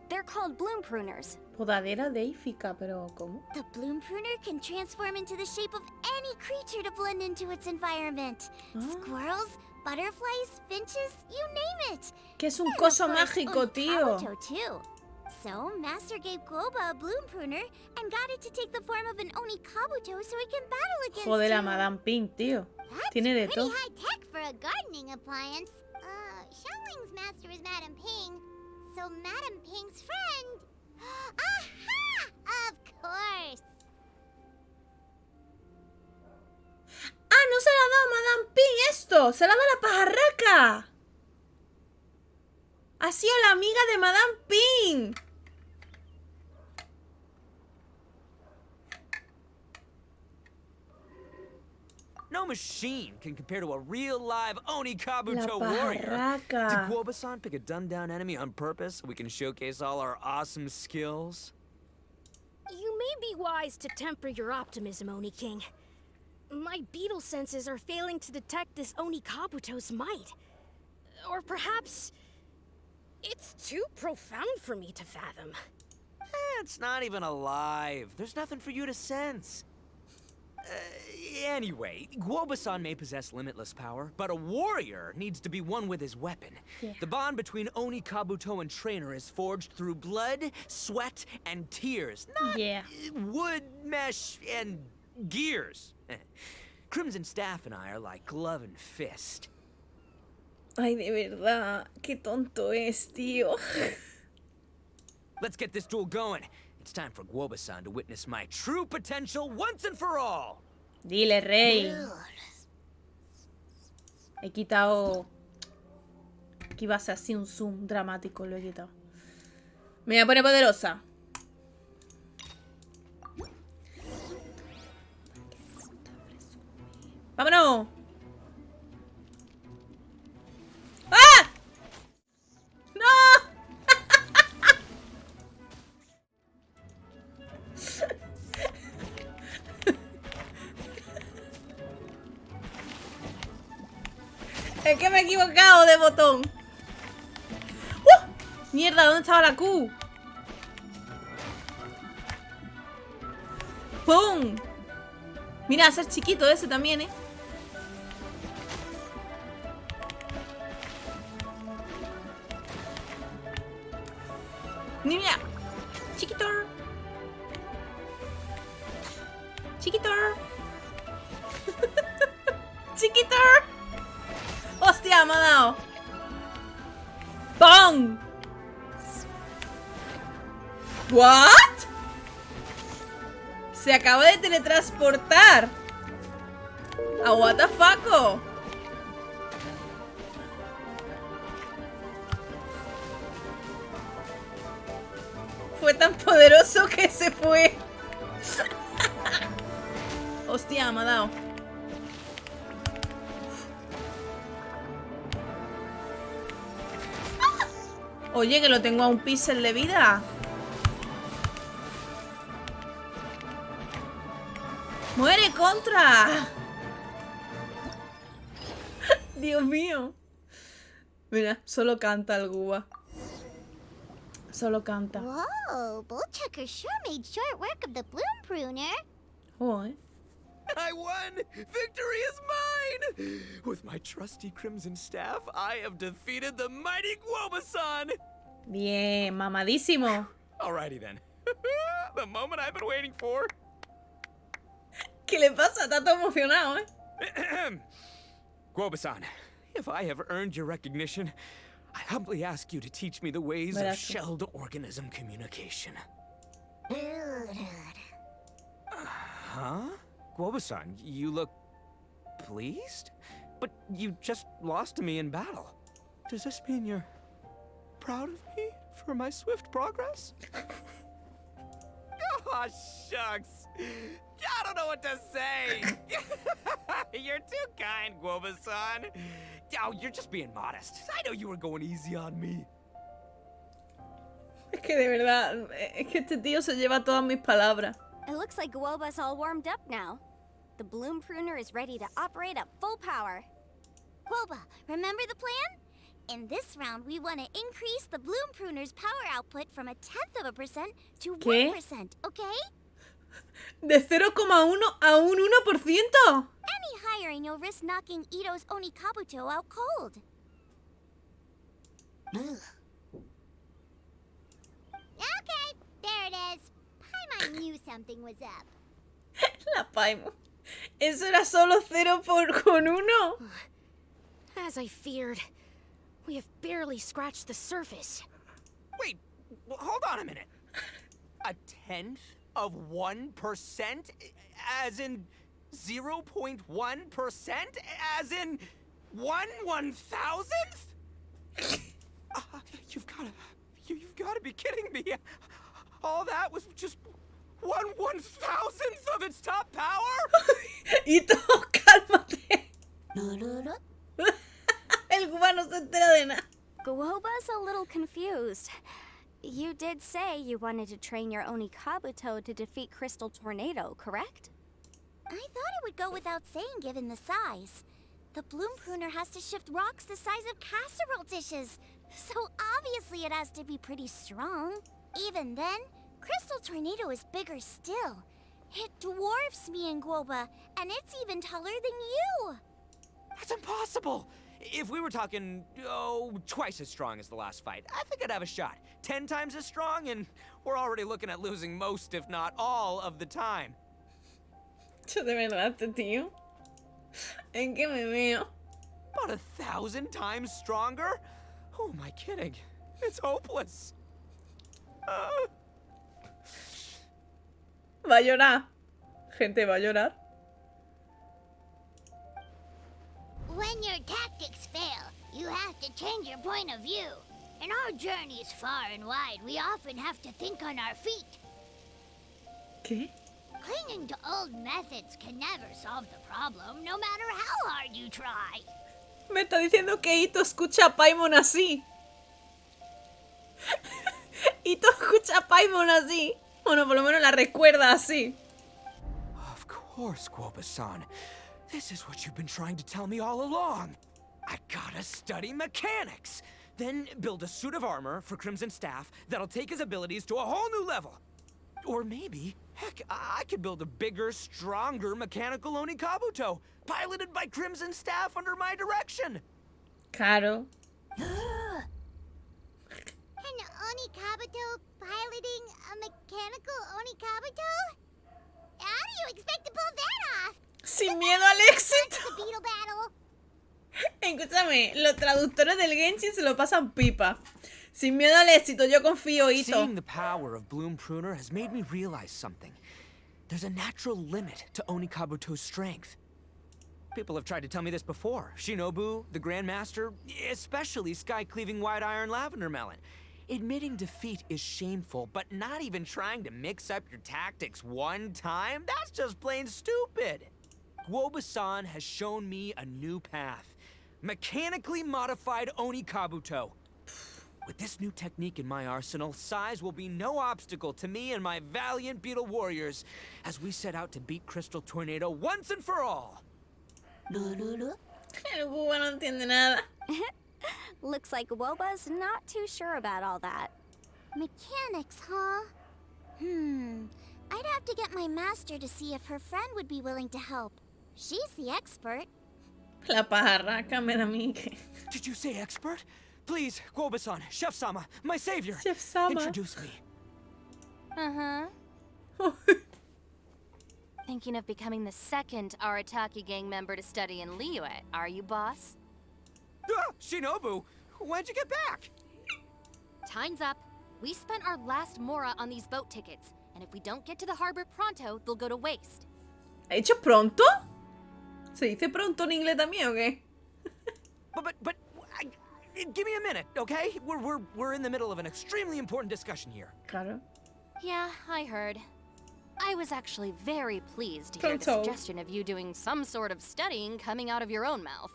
They're called bloom pruners. Podadera déifica, pero ¿cómo? The bloom pruner can transform into the shape of any creature to blend into its environment. Squirrels, butterflies, finches, you name it. Que es un And of coso course, mágico, tío. Onikabuto, too. So, Master gave Guoba a bloom pruner and got it to take the form of an Onikabuto so it can battle against Joder, la you. Madame Pink, tío. That's Tiene de pretty todo. high tech for a gardening appliance. Xiangling's master is Madame Ping, so Madame Ping's friend. Aha! Of course. ¡Ah, no se la ha dado Madame Pink esto! ¡Se la ha dado la pajarraca! Ha sido la amiga de Madame Pink. No machine can compare to a real live Oni La Kabuto warrior. Did pajarraca. Guoba-san pick a dumbed-down enemy on purpose so we can showcase all our awesome skills? You may be wise to temper your optimism, Oni King. My beetle senses are failing to detect this Onikabuto's might. Or perhaps it's too profound for me to fathom. It's not even alive. There's nothing for you to sense. Anyway, Guoba-san may possess limitless power, but a warrior needs to be one with his weapon. Yeah. The bond between Oni Kabuto and trainer is forged through blood, sweat, and tears, not Yeah. wood, mesh, and gears. Crimson Staff and I are like glove and fist. Ay, de verdad. Qué tonto es, tío. Let's get this duel going. It's time for Guoba-san to witness my true potential once and for all. Dile, rey. He quitado... Aquí va a ser así un zoom dramático, lo he quitado. Me voy a poner poderosa. ¡Vámonos! ¡Ah! ¡No! Es que me he equivocado de botón. Mierda, ¿dónde estaba la Q? ¡Pum! Mira, ser chiquito ese también, ¿eh? Mira, chiquito. Chiquito. Chiquito. Hostia, me ha dado. ¡Pum! ¿What? Se acaba de teletransportar. ¿A what the fuck? Fue tan poderoso que se fue. Hostia, me ha dado. Oye, que lo tengo a un píxel de vida. ¡Muere, contra! Dios mío. Mira, solo canta el Guoba. Solo canta. Whoa, Bullchucker sure made short work of the bloom pruner. Joder. I won! Victory is mine! With my trusty crimson staff, I have defeated the mighty Guoba-san! Bien, mamadísimo. Alrighty then. The moment I've been waiting for. ¿Qué le pasa? Está todo emocionado, ¿eh? Guoba-san, if I have earned your recognition, I humbly ask you to teach me the ways of shelled organism communication. Huh? Guoba-san, you look pleased? But you just lost to me in battle. Does this mean you're proud of me for my swift progress? Oh, shucks. I don't know what to say. You're too kind, Guoba-san. Oh, you're just being modest. I know you were going easy on me. Es que de verdad, es que este tío se lleva todas mis palabras. It looks like Guoba's all warmed up now. The bloom pruner is ready to operate at full power. Guoba, remember the plan? In this round, we want to increase the bloom pruner's power output from 0.1% to 1%, okay? ¿De 0,1 a un 1%? Any higher and you'll risk knocking Itto's Onikabuto out cold. Okay, there it is. Paimon knew something was up. La Paimon. Eso era solo 0 con 1. As I feared, we have barely scratched the surface. Wait, hold on a minute. 1/10 of 1%? As in 0.1%? As in 1/1000th? You've got to be kidding me. All that was just 1/1000th of its top power? Itto, cálmate. El Guoba no se entera de nada. Guoba's a little confused. You did say you wanted to train your Onikabuto to defeat Crystal Tornado, correct? I thought it would go without saying given the size. The bloom pruner has to shift rocks the size of casserole dishes, so obviously it has to be pretty strong. Even then, Crystal Tornado is bigger still. It dwarfs me and Guoba, and it's even taller than you. That's impossible! If we were talking, twice as strong as the last fight, I think I'd have a shot. 10 times as strong, and we're already looking at losing most, if not all, of the time. Yo de verdad, este tío. ¿En qué me veo? About 1,000 times stronger? Who am I kidding? It's hopeless. Va a llorar. Gente, va a llorar. When your tactics fail, you have to change your point of view. In our journeys far and wide, we often have to think on our feet. ¿Qué? Clinging to old methods can never solve the problem, no matter how hard you try. Me está diciendo que Itto escucha a Paimon así. Itto escucha a Paimon así. Bueno, por lo menos la recuerda así. Of course, Guoba-san. This is what you've been trying to tell me all along. I gotta study mechanics. Then build a suit of armor for Crimson Staff that'll take his abilities to a whole new level. Or maybe, heck, I could build a bigger, stronger mechanical Onikabuto, piloted by Crimson Staff under my direction. Claro. An Onikabuto piloting a mechanical Onikabuto? How do you expect to pull that off? Sin miedo al éxito. The beetle battle. Escúchame, los traductores del Genshin se lo pasan pipa. Sin miedo al éxito, yo confío, Itto. Seeing the power of Bloom Pruner has made me realize something. There's a natural limit to Onikabuto's strength. People have tried to tell me this before. Shinobu, the Grandmaster, especially Sky-Cleaving White Iron Lavender Melon. Admitting defeat is shameful, but not even trying to mix up your tactics one time? That's just plain stupid. Guoba-san has shown me a new path. Mechanically modified Onikabuto. With this new technique in my arsenal, size will be no obstacle to me and my valiant beetle warriors as we set out to beat Crystal Tornado once and for all. El Guoba no entiende nada. Looks like Guoba's not too sure about all that. Mechanics, huh? I'd have to get my master to see if her friend would be willing to help. She's the expert. La pajarraca me da a mí que... Did you say expert? Please, Guoba-san, Chef-sama, my savior. Chef-sama. Introduce me. Thinking of becoming the second Arataki gang member to study in Liyue, are you, boss? Shinobu, when'd you get back? Time's up. We spent our last mora on these boat tickets, and if we don't get to the harbor pronto, they'll go to waste. ¿Ha dicho pronto? ¿Se dice pronto en inglés también o qué? But give me a minute, okay? We're in the middle of an extremely important discussion here. Claro. Yeah, I heard. I was actually very pleased to hear the Pronto. suggestion of you doing some sort of studying coming out of your own mouth.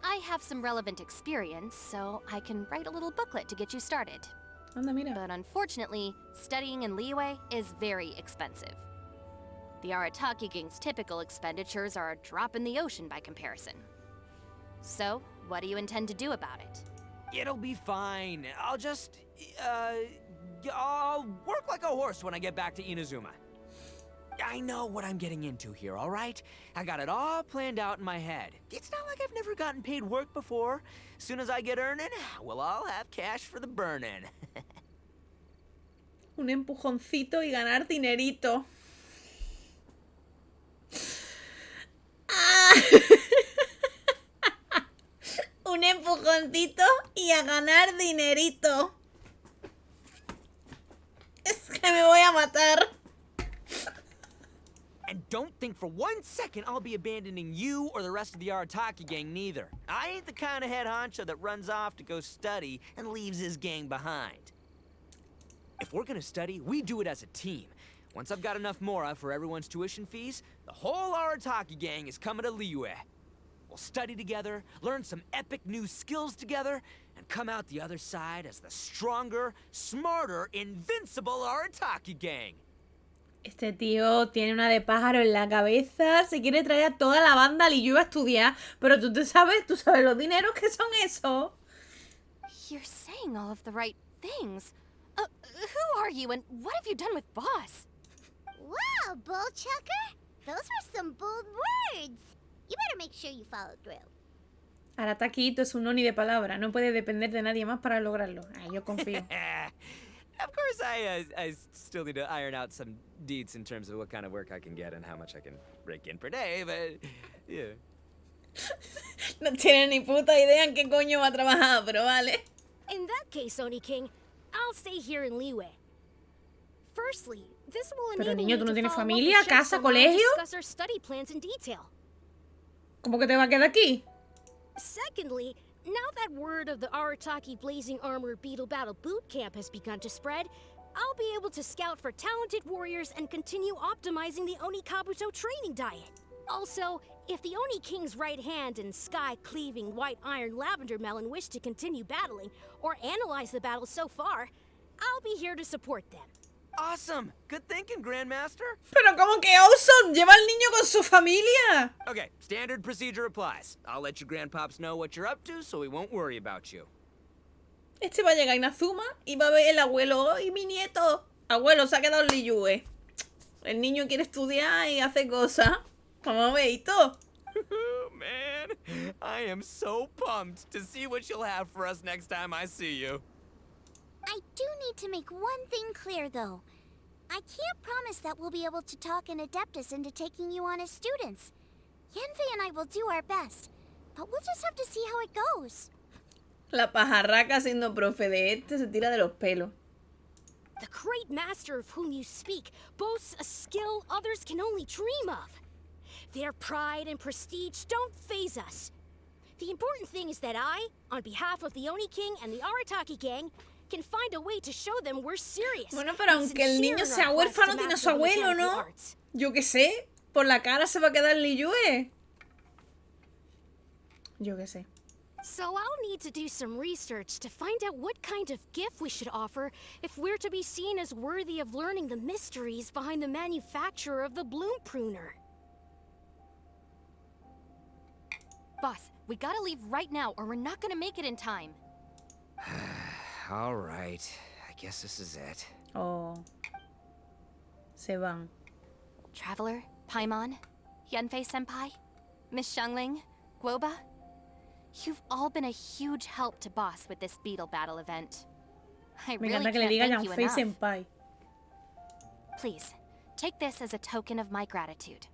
I have some relevant experience, so I can write a little booklet to get you started. Anda, mira. But unfortunately, studying in Liyue is very expensive. The Arataki gang's typical expenditures are a drop in the ocean by comparison. So, what do you intend to do about it? It'll be fine. I'll just, I'll work like a horse when I get back to Inazuma. I know what I'm getting into here, all right? I got it all planned out in my head. It's not like I've never gotten paid work before. As soon as I get earning, we'll all have cash for the burning. Un empujoncito y ganar dinerito. Ah. Un empujoncito y a ganar dinerito. Es que me voy a matar. And don't think for 1 second I'll be abandoning you or the rest of the Arataki gang neither. I ain't the kind of head honcho that runs off to go study and leaves his gang behind. If we're gonna study, we do it as a team. Once I've got enough mora for everyone's tuition fees, the whole Arataki gang is coming to Liyue. We'll study together, learn some epic new skills together, and come out the other side as the stronger, smarter, invincible Arataki gang. Este tío tiene una de pájaro en la cabeza. Se quiere traer a toda la banda a Liyue a estudiar. Pero tú sabes los dineros que son esos. You're saying all of the right things. Who are you and what have you done with Boss? Wow, Bullchucker! Those were some bold words. You better make sure you follow through. Arataki Itto es un noni de palabra. No puede depender de nadie más para lograrlo. Yo confío. Of course, I still need to iron out some deeds in terms of what kind of work I can get and how much I can rake in per day, but yeah. No tiene ni puta idea en qué coño va a trabajar, pero vale. In that case, Oni King, I'll stay here in Liyue. Firstly, this will Pero enable niño, me ¿tú no to tienes follow up familia, with casa, Chef-sama and colegio? discuss our study plans in detail. ¿Cómo que te va a quedar aquí? Secondly, now that word of the Arataki Blazing Armor Beetle Battle Boot Camp has begun to spread, I'll be able to scout for talented warriors and continue optimizing the Oni Kabuto training diet. Also, if the Oni King's right hand and sky-cleaving white iron lavender melon wish to continue battling, or analyze the battle so far, I'll be here to support them. Awesome! Good thinking, Grandmaster! Pero ¿cómo que awesome? Lleva al niño con su familia. Okay, standard procedure applies. I'll let your grandpops know what you're up to so we won't worry about you. Este va a llegar a Inazuma y va a ver el abuelo. ¡Ay, mi nieto! Abuelo, se ha quedado en Liyue. El niño quiere estudiar y hace cosas. Vamos a ver, Itto. Man, I am so pumped to see what you'll have for us next time I see you. I do need to make one thing clear, though. I can't promise that we'll be able to talk an Adeptus into taking you on as students. Yenvei and I will do our best, but we'll just have to see how it goes. La pajarraca siendo profe de este se tira de los pelos. The great master of whom you speak boasts a skill others can only dream of. Their pride and prestige don't faze us. The important thing is that I, on behalf of the Oni King and the Arataki gang, can find a way to show them we're serious. Bueno, pero aunque el niño sea huérfano, tiene a su abuelo, ¿no? Yo qué sé. Por la cara se va a quedar en Liyue. Yo qué sé. So I'll need to do some research to find out what kind of gift we should offer if we're to be seen as worthy of learning the mysteries behind the manufacture of the bloom pruner. Boss, we gotta leave right now or we're not gonna make it in time. All right. I guess this is it. Oh. Se van. Traveler, Paimon, Yanfei-senpai, Miss Xiangling, Guoba, you've all been a huge help to Boss with this beetle battle event. I Me really encanta que le can't diga thank you enough. Yanfei-senpai. Please, take this as a token of my gratitude.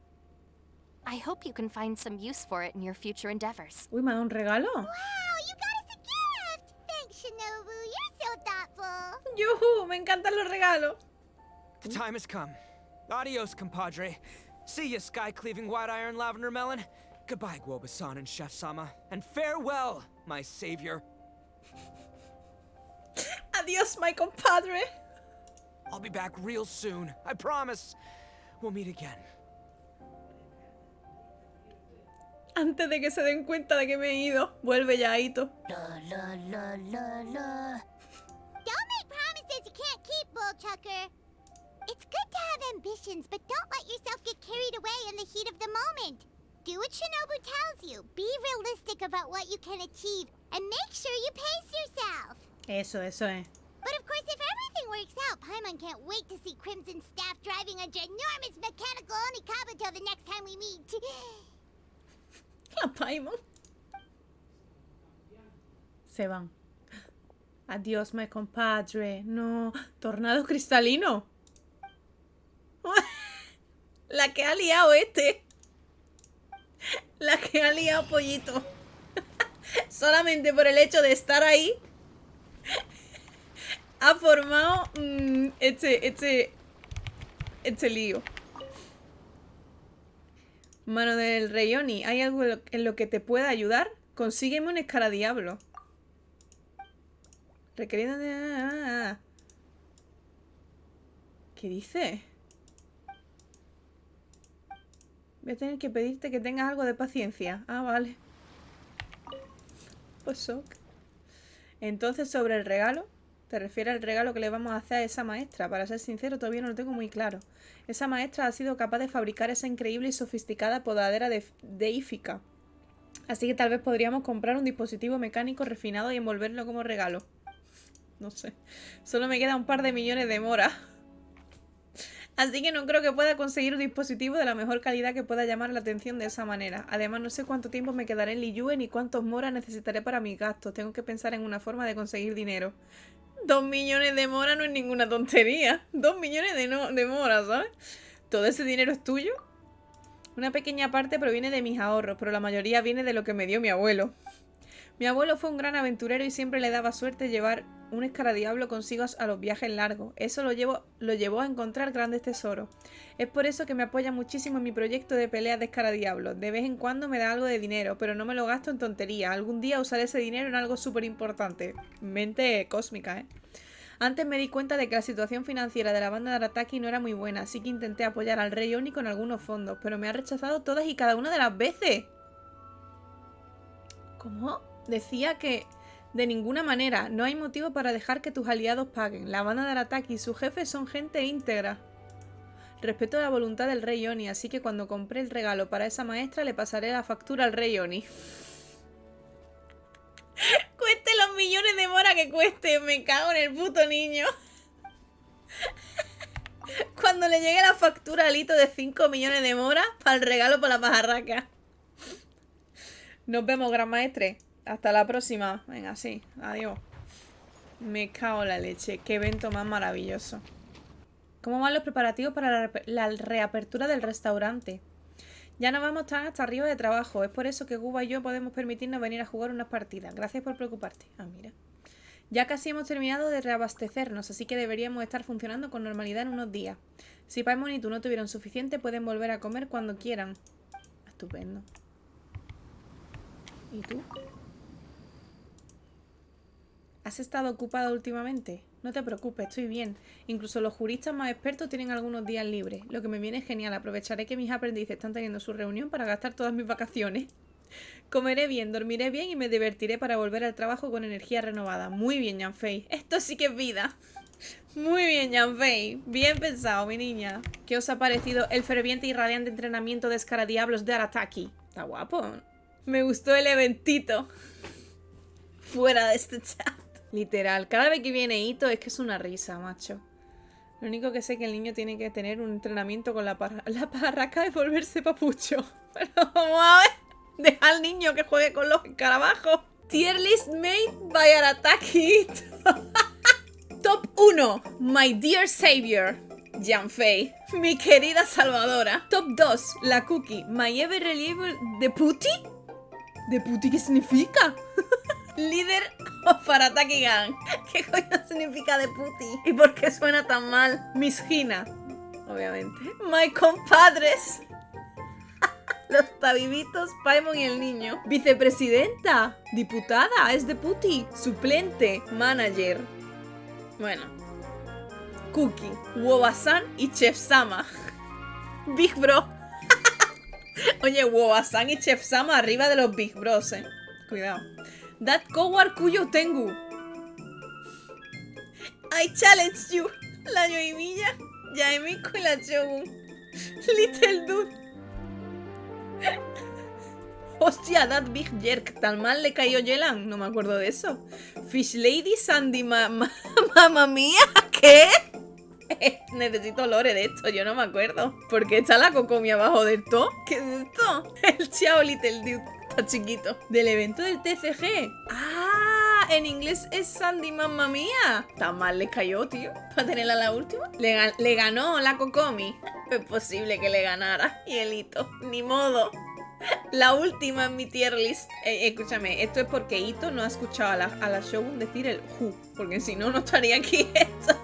I hope you can find some use for it in your future endeavors. Uy, me ha dado un regalo. Wow, you got us a gift! Thanks, Shinobu. You're so thoughtful. ¡Yuhu! Me encantan los regalos. The time has come. Adios, compadre. See ya, sky-cleaving white-iron lavender melon. Goodbye, Guoba-san and Chef-sama. And farewell, my savior. Adiós, my compadre. I'll be back real soon. I promise. We'll meet again. Antes de que se den cuenta de que me he ido. Vuelve ya, Itto. Don't make promises you can't keep, Bullchucker. It's good to have ambitions, but don't let yourself get carried away in the heat of the moment. Do what Shinobu tells you. Be realistic about what you can achieve, and make sure you pace yourself. Eso es. But of course, if everything works out, Paimon can't wait to see Crimson Staff driving a ginormous mechanical Onikabuto the next time we meet. La Paimon. Se van. Adiós, my compadre. No. Tornado cristalino. La que ha liado este. La que ha liado Pollito. Solamente por el hecho de estar ahí. Ha formado este lío. Mano del rey Oni, ¿hay algo en lo que te pueda ayudar? Consígueme un escaradiablo. Requerido de... ¿Qué dice? Voy a tener que pedirte que tengas algo de paciencia. Ah, vale. Pues ok. Entonces, sobre el regalo, ¿te refieres al regalo que le vamos a hacer a esa maestra? Para ser sincero, todavía no lo tengo muy claro. Esa maestra ha sido capaz de fabricar esa increíble y sofisticada podadera deífica. Así que tal vez podríamos comprar un dispositivo mecánico refinado y envolverlo como regalo. No sé. Solo me queda un par de millones de moras. Así que no creo que pueda conseguir un dispositivo de la mejor calidad que pueda llamar la atención de esa manera. Además, no sé cuánto tiempo me quedaré en Liyue ni cuántos moras necesitaré para mis gastos. Tengo que pensar en una forma de conseguir dinero. 2 millones de moras no es ninguna tontería. 2 millones de moras, ¿sabes? ¿Todo ese dinero es tuyo? Una pequeña parte proviene de mis ahorros, pero la mayoría viene de lo que me dio mi abuelo. Mi abuelo fue un gran aventurero y siempre le daba suerte llevar un escaradiablo consigo a los viajes largos. Eso lo llevó a encontrar grandes tesoros. Es por eso que me apoya muchísimo en mi proyecto de peleas de escaradiablos. De vez en cuando me da algo de dinero, pero no me lo gasto en tonterías. Algún día usaré ese dinero en algo súper importante. Mente cósmica, ¿eh? Antes me di cuenta de que la situación financiera de la banda de Arataki no era muy buena, así que intenté apoyar al rey Oni con algunos fondos, pero me ha rechazado todas y cada una de las veces. ¿Cómo? Decía que de ninguna manera, no hay motivo para dejar que tus aliados paguen. La banda de Arataki y su jefe son gente íntegra. Respeto la voluntad del rey Oni, así que cuando compré el regalo para esa maestra le pasaré la factura al rey Oni. Cueste los millones de mora que cueste, me cago en el puto niño. Cuando le llegue la factura al Itto de 5 millones de mora para el regalo para la pajarraca. Nos vemos, gran maestre. Hasta la próxima. Venga, sí. Adiós. Me cago en la leche. Qué evento más maravilloso. ¿Cómo van los preparativos para la reapertura del restaurante? Ya no vamos tan hasta arriba de trabajo. Es por eso que Guoba y yo podemos permitirnos venir a jugar unas partidas. Gracias por preocuparte. Ah, mira. Ya casi hemos terminado de reabastecernos, así que deberíamos estar funcionando con normalidad en unos días. Si Paimon y tú no tuvieron suficiente, pueden volver a comer cuando quieran. Estupendo. ¿Y tú? ¿Has estado ocupada últimamente? No te preocupes, estoy bien. Incluso los juristas más expertos tienen algunos días libres. Lo que me viene es genial. Aprovecharé que mis aprendices están teniendo su reunión para gastar todas mis vacaciones. Comeré bien, dormiré bien y me divertiré para volver al trabajo con energía renovada. Muy bien, Yanfei. Esto sí que es vida. Muy bien, Yanfei. Bien pensado, mi niña. ¿Qué os ha parecido el ferviente y radiante entrenamiento de escaradiablos de Arataki? Está guapo. Me gustó el eventito. Fuera de este chat. Literal. Cada vez que viene Itto es que es una risa, macho. Lo único que sé es que el niño tiene que tener un entrenamiento con la parraca y volverse papucho. Pero vamos a ver. Deja al niño que juegue con los escarabajos. Tier list made by Arataki. Top 1. My dear savior. Yanfei. Mi querida salvadora. Top 2. La cookie. My ever reliable deputy. ¿Deputy qué significa? Líder of Arataki Gang. ¿Qué coño significa deputy? ¿Y por qué suena tan mal? Miss Hina. Obviamente. My compadres. Los tabibitos, Paimon y el niño. Vicepresidenta. Diputada. Es deputy. Suplente. Manager. Bueno. Cookie. Guoba-san y Chef-sama. Big Bro. Oye, Guoba-san y Chef-sama arriba de los Big Bros, Cuidado. That coward cuyo tengu. I challenge you. La Yoimiya, Yaemiko y la Shogun. Little dude. Hostia, that big jerk. ¿Tan mal le cayó Yelan? No me acuerdo de eso. Fish Lady Sandy Mamma mía. ¿Qué? Necesito lore de esto, yo no me acuerdo. ¿Por qué está la Kokomi abajo del todo? ¿Qué es esto? El chao Little Dude. Está chiquito. Del evento del TCG. Ah, en inglés es Sandy Mamma mía. Tan mal le cayó, tío. Para tenerla la última. Le ganó la Kokomi. Es posible que le ganara. Y el Itto. Ni modo. La última en mi tier list. Escúchame, esto es porque Itto no ha escuchado a la Shogun decir el Who. Porque si no, no estaría aquí esto.